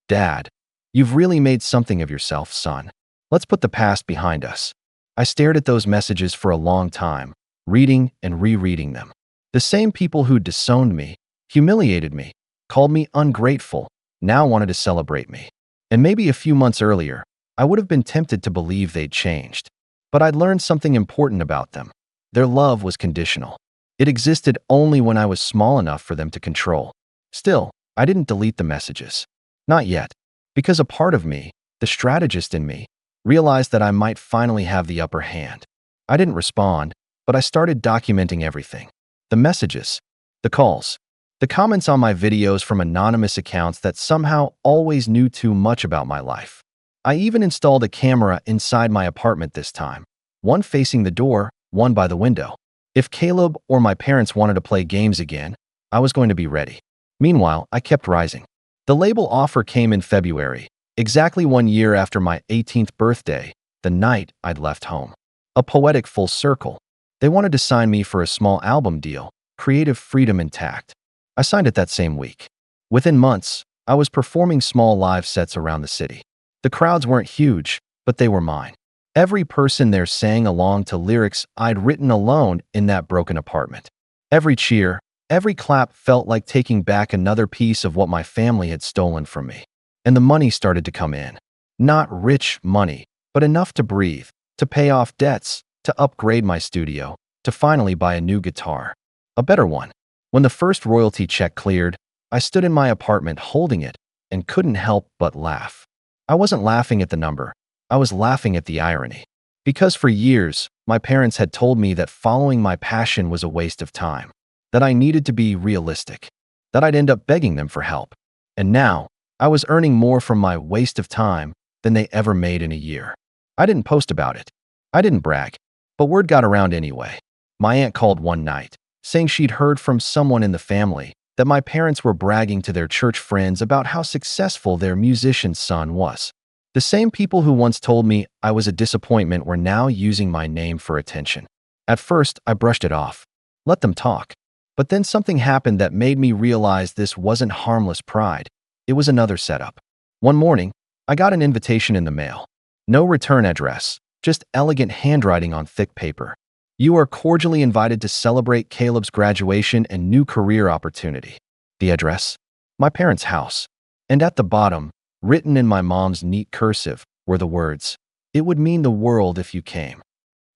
"Dad, you've really made something of yourself, son. Let's put the past behind us." I stared at those messages for a long time, reading and rereading them. The same people who disowned me, humiliated me, called me ungrateful, now wanted to celebrate me. And maybe a few months earlier, I would have been tempted to believe they'd changed. But I'd learned something important about them. Their love was conditional. It existed only when I was small enough for them to control. Still, I didn't delete the messages. Not yet. Because a part of me, the strategist in me, realized that I might finally have the upper hand. I didn't respond, but I started documenting everything. The messages, the calls, the comments on my videos from anonymous accounts that somehow always knew too much about my life. I even installed a camera inside my apartment this time, one facing the door, one by the window. If Caleb or my parents wanted to play games again, I was going to be ready. Meanwhile, I kept rising. The label offer came in February, exactly 1 year after my 18th birthday, the night I'd left home. A poetic full circle. They wanted to sign me for a small album deal, creative freedom intact. I signed it that same week. Within months, I was performing small live sets around the city. The crowds weren't huge, but they were mine. Every person there sang along to lyrics I'd written alone in that broken apartment. Every cheer, every clap felt like taking back another piece of what my family had stolen from me. And the money started to come in. Not rich money, but enough to breathe, to pay off debts, to upgrade my studio, to finally buy a new guitar. A better one. When the first royalty check cleared, I stood in my apartment holding it and couldn't help but laugh. I wasn't laughing at the number. I was laughing at the irony. Because for years, my parents had told me that following my passion was a waste of time, that I needed to be realistic, that I'd end up begging them for help. And now, I was earning more from my waste of time than they ever made in a year. I didn't post about it. I didn't brag. But word got around anyway. My aunt called one night, saying she'd heard from someone in the family that my parents were bragging to their church friends about how successful their musician's son was. The same people who once told me I was a disappointment were now using my name for attention. At first, I brushed it off. Let them talk. But then something happened that made me realize this wasn't harmless pride. It was another setup. One morning, I got an invitation in the mail. No return address, just elegant handwriting on thick paper. You are cordially invited to celebrate Caleb's graduation and new career opportunity. The address? My parents' house. And at the bottom, written in my mom's neat cursive, were the words, "It would mean the world if you came."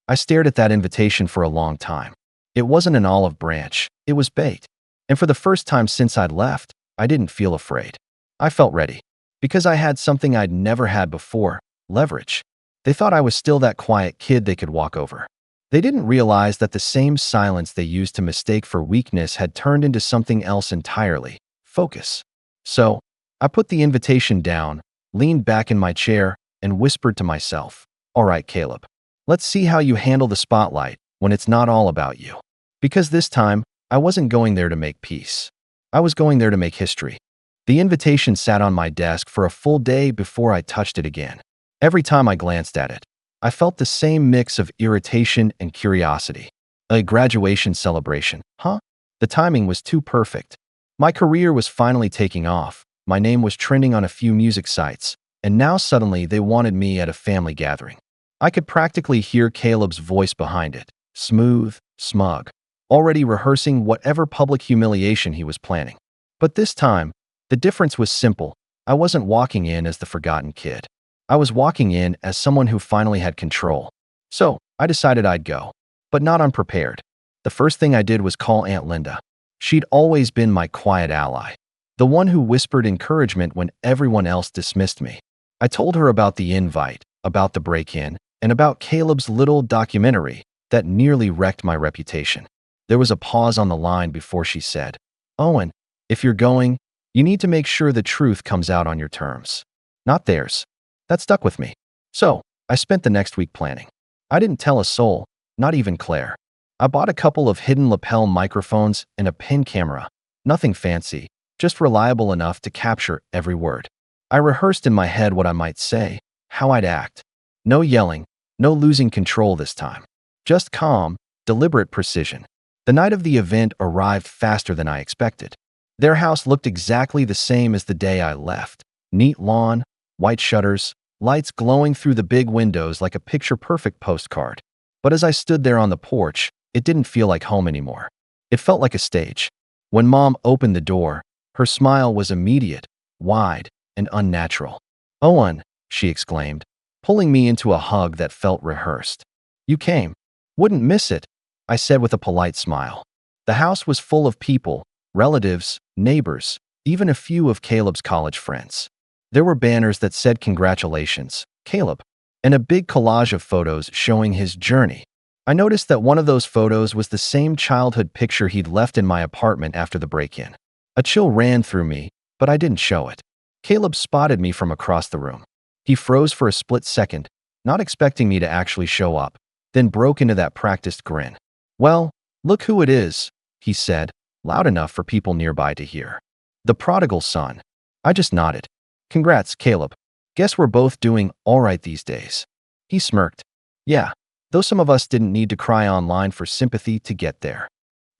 I stared at that invitation for a long time. It wasn't an olive branch, it was bait. And for the first time since I'd left, I didn't feel afraid. I felt ready. Because I had something I'd never had before, leverage. They thought I was still that quiet kid they could walk over. They didn't realize that the same silence they used to mistake for weakness had turned into something else entirely, focus. So, I put the invitation down, leaned back in my chair, and whispered to myself, "All right, Caleb, let's see how you handle the spotlight when it's not all about you." Because this time, I wasn't going there to make peace. I was going there to make history. The invitation sat on my desk for a full day before I touched it again. Every time I glanced at it, I felt the same mix of irritation and curiosity. A graduation celebration, huh? The timing was too perfect. My career was finally taking off. My name was trending on a few music sites, and now suddenly they wanted me at a family gathering. I could practically hear Caleb's voice behind it, smooth, smug, already rehearsing whatever public humiliation he was planning. But this time, the difference was simple. I wasn't walking in as the forgotten kid. I was walking in as someone who finally had control. So, I decided I'd go, but not unprepared. The first thing I did was call Aunt Linda. She'd always been my quiet ally, the one who whispered encouragement when everyone else dismissed me. I told her about the invite, about the break-in, and about Caleb's little documentary that nearly wrecked my reputation. There was a pause on the line before she said, "Owen, if you're going, you need to make sure the truth comes out on your terms, not theirs." That stuck with me. So, I spent the next week planning. I didn't tell a soul, not even Claire. I bought a couple of hidden lapel microphones and a pen camera. Nothing fancy, just reliable enough to capture every word. I rehearsed in my head what I might say, how I'd act. No yelling, no losing control this time. Just calm, deliberate precision. The night of the event arrived faster than I expected. Their house looked exactly the same as the day I left. Neat lawn, white shutters, lights glowing through the big windows like a picture-perfect postcard. But as I stood there on the porch, it didn't feel like home anymore. It felt like a stage. When Mom opened the door, her smile was immediate, wide, and unnatural. "Owen," she exclaimed, pulling me into a hug that felt rehearsed. "You came. Wouldn't miss it," I said with a polite smile. The house was full of people, relatives, neighbors, even a few of Caleb's college friends. There were banners that said "Congratulations, Caleb," and a big collage of photos showing his journey. I noticed that one of those photos was the same childhood picture he'd left in my apartment after the break-in. A chill ran through me, but I didn't show it. Caleb spotted me from across the room. He froze for a split second, not expecting me to actually show up, then broke into that practiced grin. "Well, look who it is," he said, loud enough for people nearby to hear. "The prodigal son." I just nodded. "Congrats, Caleb. Guess we're both doing all right these days." He smirked. "Yeah, though some of us didn't need to cry online for sympathy to get there."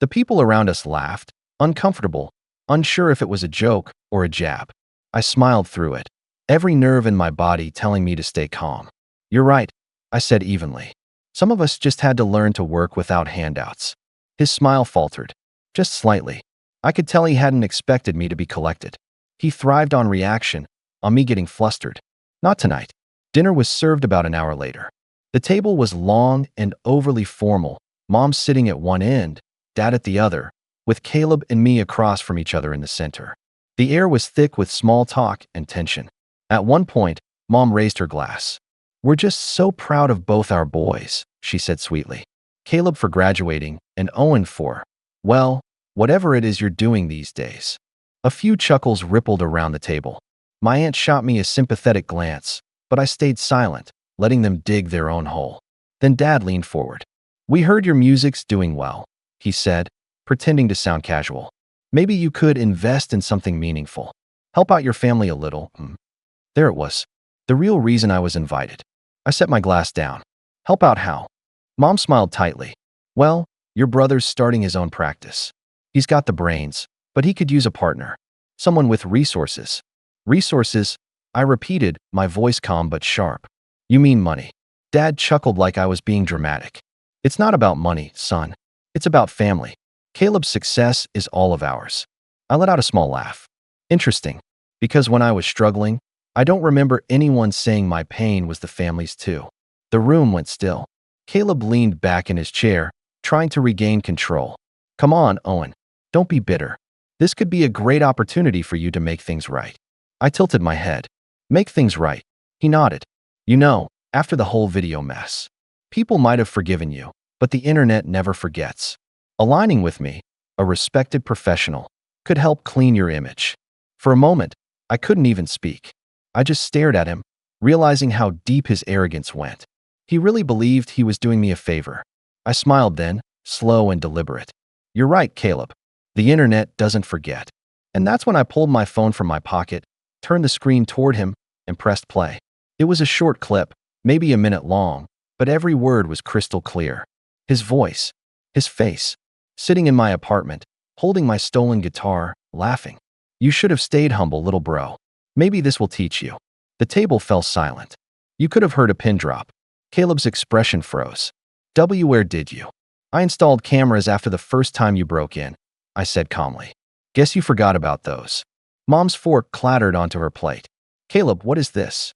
The people around us laughed, uncomfortable, unsure if it was a joke or a jab. I smiled through it, every nerve in my body telling me to stay calm. You're right, I said evenly. Some of us just had to learn to work without handouts. His smile faltered, just slightly. I could tell he hadn't expected me to be collected. He thrived on reaction, on me getting flustered. Not tonight. Dinner was served about an hour later. The table was long and overly formal, Mom sitting at one end, Dad at the other, with Caleb and me across from each other in the center. The air was thick with small talk and tension. At one point, Mom raised her glass. "We're just so proud of both our boys," she said sweetly. "Caleb for graduating, and Owen for, well, whatever it is you're doing these days." A few chuckles rippled around the table. My aunt shot me a sympathetic glance, but I stayed silent, letting them dig their own hole. Then Dad leaned forward. "We heard your music's doing well," he said, pretending to sound casual. "Maybe you could invest in something meaningful. Help out your family a little." There it was. The real reason I was invited. I set my glass down. "Help out how?" Mom smiled tightly. "Well, your brother's starting his own practice. He's got the brains, but he could use a partner. Someone with resources." "Resources?" I repeated, my voice calm but sharp. "You mean money?" Dad chuckled like I was being dramatic. "It's not about money, son. It's about family. Caleb's success is all of ours." I let out a small laugh. Interesting, because when I was struggling, I don't remember anyone saying my pain was the family's too. The room went still. Caleb leaned back in his chair, trying to regain control. "Come on, Owen. Don't be bitter. This could be a great opportunity for you to make things right." I tilted my head. "Make things right?" He nodded. "You know, after the whole video mess, people might have forgiven you, but the internet never forgets. Aligning with me, a respected professional, could help clean your image." For a moment, I couldn't even speak. I just stared at him, realizing how deep his arrogance went. He really believed he was doing me a favor. I smiled then, slow and deliberate. "You're right, Caleb. The internet doesn't forget." And that's when I pulled my phone from my pocket, turned the screen toward him, and pressed play. It was a short clip, maybe a minute long, but every word was crystal clear. His voice, his face, sitting in my apartment, holding my stolen guitar, laughing. "You should have stayed humble, little bro. Maybe this will teach you." The table fell silent. You could have heard a pin drop. Caleb's expression froze. Where did you?" "I installed cameras after the first time you broke in," I said calmly. "Guess you forgot about those." Mom's fork clattered onto her plate. "Caleb, what is this?"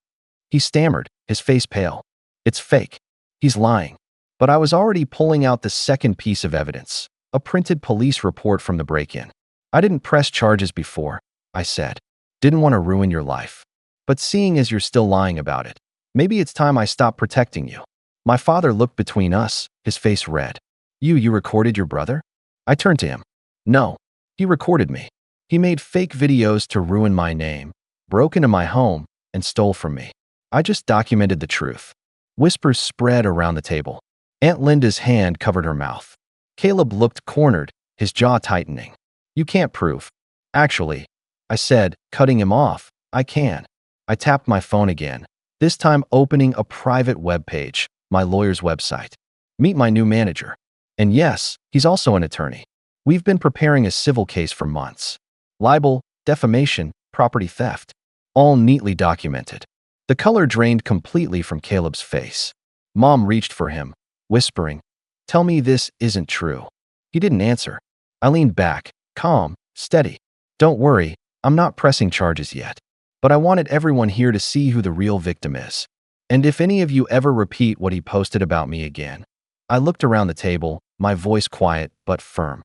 He stammered, his face pale. "It's fake. He's lying." But I was already pulling out the second piece of evidence, a printed police report from the break-in. "I didn't press charges before," I said. "Didn't want to ruin your life. But seeing as you're still lying about it, maybe it's time I stop protecting you." My father looked between us, his face red. You recorded your brother?" I turned to him. "No, he recorded me. He made fake videos to ruin my name, broke into my home, and stole from me. I just documented the truth." Whispers spread around the table. Aunt Linda's hand covered her mouth. Caleb looked cornered, his jaw tightening. "You can't prove." "Actually," I said, cutting him off, "I can." I tapped my phone again, this time opening a private web page, my lawyer's website. "Meet my new manager." And yes, he's also an attorney. We've been preparing a civil case for months. Libel, defamation, property theft, all neatly documented. The color drained completely from Caleb's face. Mom reached for him, whispering, "Tell me this isn't true." He didn't answer. I leaned back, calm, steady. "Don't worry, I'm not pressing charges yet. But I wanted everyone here to see who the real victim is. And if any of you ever repeat what he posted about me again." I looked around the table, my voice quiet but firm.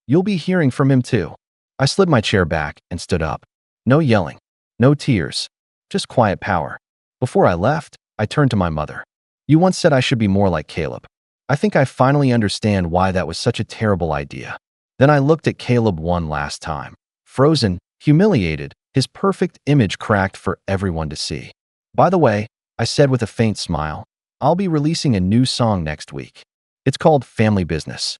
"You'll be hearing from him too." I slid my chair back and stood up. No yelling, no tears, just quiet power. Before I left, I turned to my mother. "You once said I should be more like Caleb. I think I finally understand why that was such a terrible idea." Then I looked at Caleb one last time. Frozen, humiliated, his perfect image cracked for everyone to see. "By the way," I said with a faint smile, "I'll be releasing a new song next week. It's called Family Business.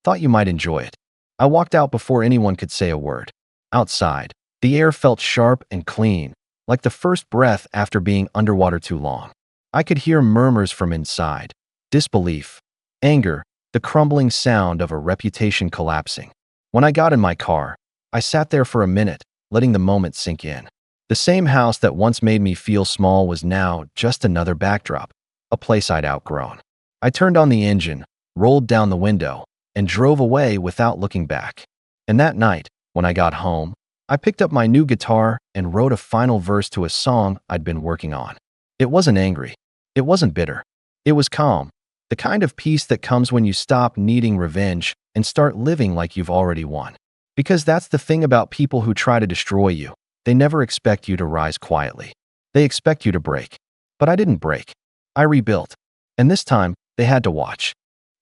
Thought you might enjoy it." I walked out before anyone could say a word. Outside, the air felt sharp and clean, like the first breath after being underwater too long. I could hear murmurs from inside, disbelief, anger, the crumbling sound of a reputation collapsing. When I got in my car, I sat there for a minute, letting the moment sink in. The same house that once made me feel small was now just another backdrop, a place I'd outgrown. I turned on the engine, rolled down the window, and drove away without looking back. And that night, when I got home, I picked up my new guitar and wrote a final verse to a song I'd been working on. It wasn't angry. It wasn't bitter. It was calm, the kind of peace that comes when you stop needing revenge and start living like you've already won. Because that's the thing about people who try to destroy you. They never expect you to rise quietly. They expect you to break. But I didn't break. I rebuilt. And this time, they had to watch.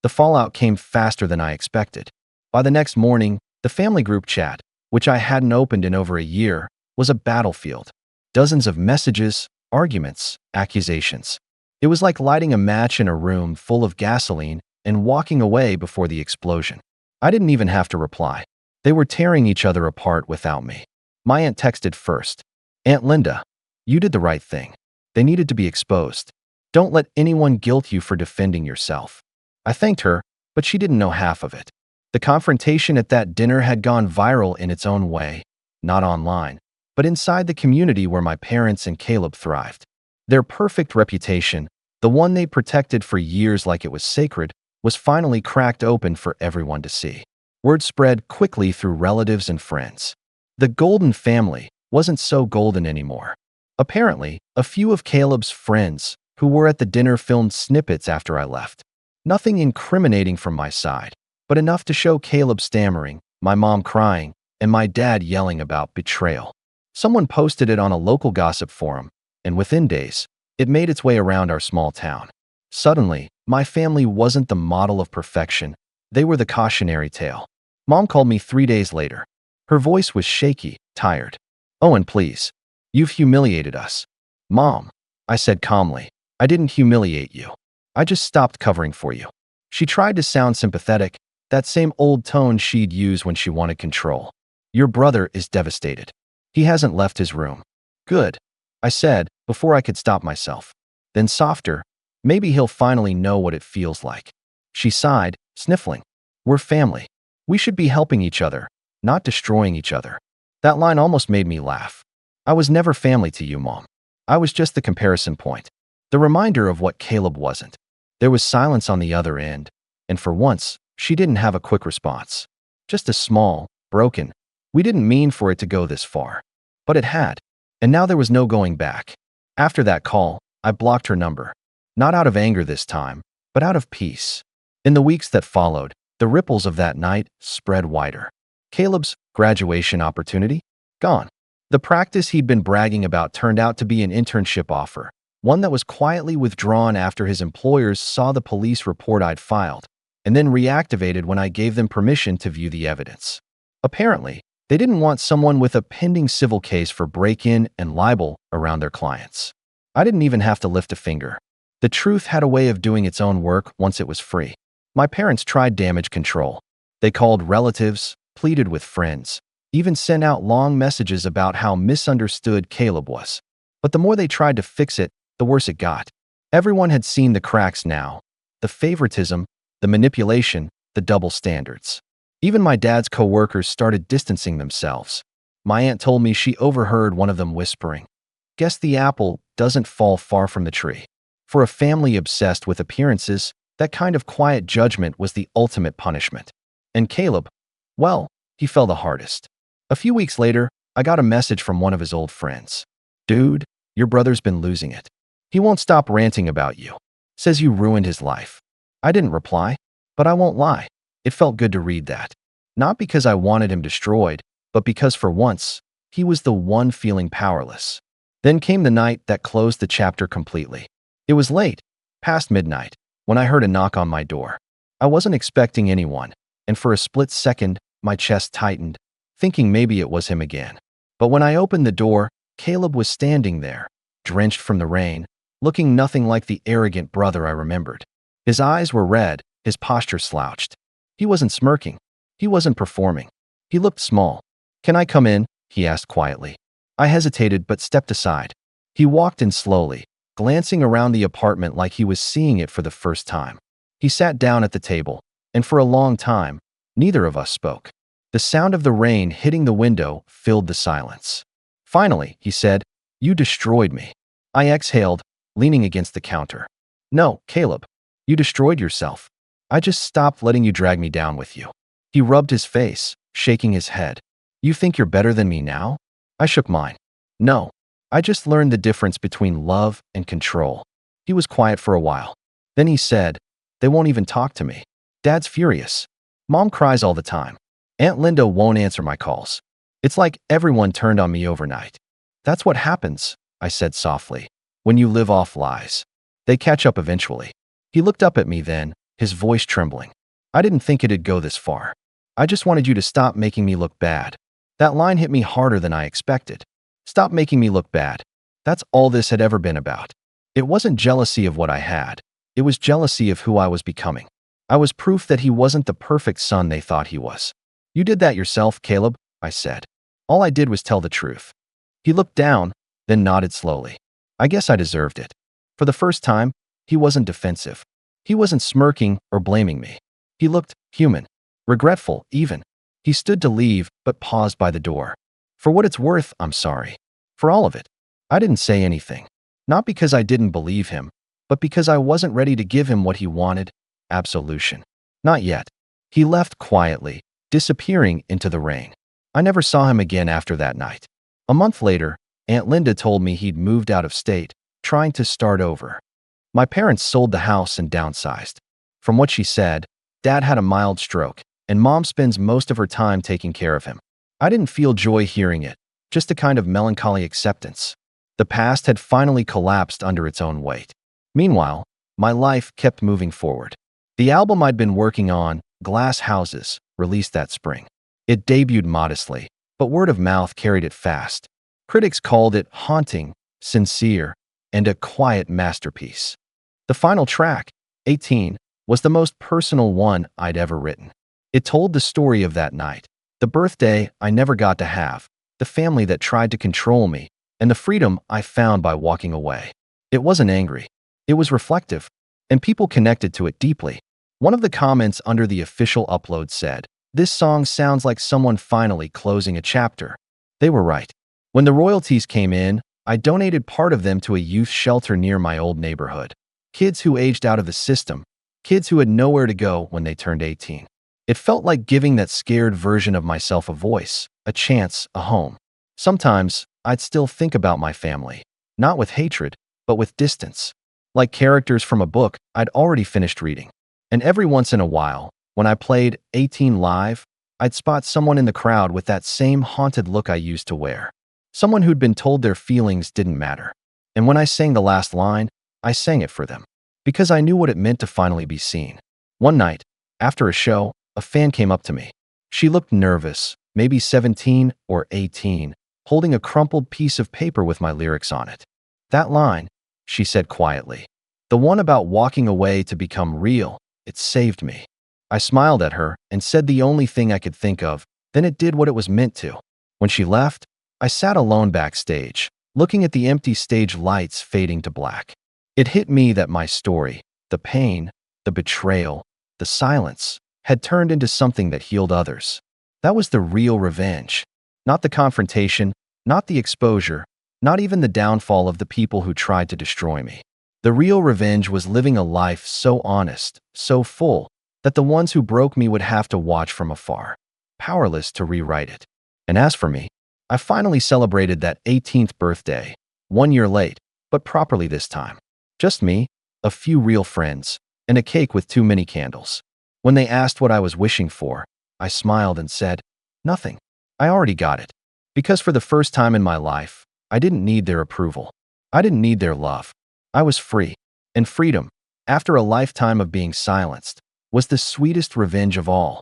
The fallout came faster than I expected. By the next morning, the family group chat, which I hadn't opened in over a year, was a battlefield. Dozens of messages, arguments, accusations. It was like lighting a match in a room full of gasoline and walking away before the explosion. I didn't even have to reply. They were tearing each other apart without me. My aunt texted first. "Aunt Linda, you did the right thing. They needed to be exposed. Don't let anyone guilt you for defending yourself." I thanked her, but she didn't know half of it. The confrontation at that dinner had gone viral in its own way, not online, but inside the community where my parents and Caleb thrived. Their perfect reputation, the one they protected for years like it was sacred, was finally cracked open for everyone to see. Word spread quickly through relatives and friends. The Golden family wasn't so golden anymore. Apparently, a few of Caleb's friends who were at the dinner filmed snippets after I left. Nothing incriminating from my side, but enough to show Caleb stammering, my mom crying, and my dad yelling about betrayal. Someone posted it on a local gossip forum, and within days, it made its way around our small town. Suddenly, my family wasn't the model of perfection. They were the cautionary tale. Mom called me 3 days later. Her voice was shaky, tired. "Owen, please. You've humiliated us." "Mom," I said calmly, "I didn't humiliate you. I just stopped covering for you." She tried to sound sympathetic, that same old tone she'd use when she wanted control. "Your brother is devastated. He hasn't left his room." "Good," I said, before I could stop myself. Then softer, "Maybe he'll finally know what it feels like." She sighed, sniffling. "We're family. We should be helping each other, not destroying each other." That line almost made me laugh. I was never family to you, Mom. I was just the comparison point. The reminder of what Caleb wasn't. There was silence on the other end, and for once, she didn't have a quick response. Just a small, broken, "We didn't mean for it to go this far." But it had, and now there was no going back. After that call, I blocked her number. Not out of anger this time, but out of peace. In the weeks that followed, the ripples of that night spread wider. Caleb's graduation opportunity? Gone. The practice he'd been bragging about turned out to be an internship offer, one that was quietly withdrawn after his employers saw the police report I'd filed, and then reactivated when I gave them permission to view the evidence. Apparently, they didn't want someone with a pending civil case for break-in and libel around their clients. I didn't even have to lift a finger. The truth had a way of doing its own work once it was free. My parents tried damage control. They called relatives, pleaded with friends, even sent out long messages about how misunderstood Caleb was. But the more they tried to fix it, the worse it got. Everyone had seen the cracks now. The favoritism, the manipulation, the double standards. Even my dad's co-workers started distancing themselves. My aunt told me she overheard one of them whispering, "Guess the apple doesn't fall far from the tree." For a family obsessed with appearances, that kind of quiet judgment was the ultimate punishment. And Caleb, well, he fell the hardest. A few weeks later, I got a message from one of his old friends. "Dude, your brother's been losing it. He won't stop ranting about you. Says you ruined his life." I didn't reply, but I won't lie. It felt good to read that. Not because I wanted him destroyed, but because for once, he was the one feeling powerless. Then came the night that closed the chapter completely. It was late, past midnight, when I heard a knock on my door. I wasn't expecting anyone, and for a split second, my chest tightened, thinking maybe it was him again. But when I opened the door, Caleb was standing there, drenched from the rain, looking nothing like the arrogant brother I remembered. His eyes were red, his posture slouched. He wasn't smirking. He wasn't performing. He looked small. "Can I come in?" he asked quietly. I hesitated but stepped aside. He walked in slowly, glancing around the apartment like he was seeing it for the first time. He sat down at the table, and for a long time, neither of us spoke. The sound of the rain hitting the window filled the silence. Finally, he said, "You destroyed me." I exhaled, leaning against the counter. "No, Caleb. You destroyed yourself. I just stopped letting you drag me down with you." He rubbed his face, shaking his head. "You think you're better than me now?" I shook mine. "No. I just learned the difference between love and control." He was quiet for a while. Then he said, "They won't even talk to me. Dad's furious. Mom cries all the time. Aunt Linda won't answer my calls. It's like everyone turned on me overnight." "That's what happens," I said softly, "when you live off lies. They catch up eventually." He looked up at me then, his voice trembling. "I didn't think it'd go this far. I just wanted you to stop making me look bad." That line hit me harder than I expected. Stop making me look bad. That's all this had ever been about. It wasn't jealousy of what I had. It was jealousy of who I was becoming. I was proof that he wasn't the perfect son they thought he was. "You did that yourself, Caleb," I said. "All I did was tell the truth." He looked down, then nodded slowly. I guess I deserved it. For the first time, he wasn't defensive. He wasn't smirking or blaming me. He looked human, regretful even. He stood to leave, but paused by the door. "For what it's worth, I'm sorry. For all of it." I didn't say anything. Not because I didn't believe him, but because I wasn't ready to give him what he wanted: absolution. Not yet. He left quietly, disappearing into the rain. I never saw him again after that night. A month later, Aunt Linda told me he'd moved out of state, trying to start over. My parents sold the house and downsized. From what she said, Dad had a mild stroke, and Mom spends most of her time taking care of him. I didn't feel joy hearing it, just a kind of melancholy acceptance. The past had finally collapsed under its own weight. Meanwhile, my life kept moving forward. The album I'd been working on, Glass Houses, released that spring. It debuted modestly, but word of mouth carried it fast. Critics called it haunting, sincere, and a quiet masterpiece. The final track, 18, was the most personal one I'd ever written. It told the story of that night, the birthday I never got to have, the family that tried to control me, and the freedom I found by walking away. It wasn't angry. It was reflective, and people connected to it deeply. One of the comments under the official upload said, "This song sounds like someone finally closing a chapter." They were right. When the royalties came in, I donated part of them to a youth shelter near my old neighborhood. Kids who aged out of the system, kids who had nowhere to go when they turned 18. It felt like giving that scared version of myself a voice, a chance, a home. Sometimes, I'd still think about my family, not with hatred, but with distance, like characters from a book I'd already finished reading. And every once in a while, when I played 18 live, I'd spot someone in the crowd with that same haunted look I used to wear. Someone who'd been told their feelings didn't matter. And when I sang the last line, I sang it for them, because I knew what it meant to finally be seen. One night, after a show, a fan came up to me. She looked nervous, maybe 17 or 18, holding a crumpled piece of paper with my lyrics on it. "That line," she said quietly, "the one about walking away to become real, it saved me." I smiled at her and said the only thing I could think of, then it did what it was meant to. When she left, I sat alone backstage, looking at the empty stage lights fading to black. It hit me that my story, the pain, the betrayal, the silence, had turned into something that healed others. That was the real revenge. Not the confrontation, not the exposure, not even the downfall of the people who tried to destroy me. The real revenge was living a life so honest, so full, that the ones who broke me would have to watch from afar, powerless to rewrite it. And as for me, I finally celebrated that 18th birthday, 1 year late, but properly this time. Just me, a few real friends, and a cake with too many candles. When they asked what I was wishing for, I smiled and said, "Nothing. I already got it." Because for the first time in my life, I didn't need their approval. I didn't need their love. I was free. And freedom, after a lifetime of being silenced, was the sweetest revenge of all.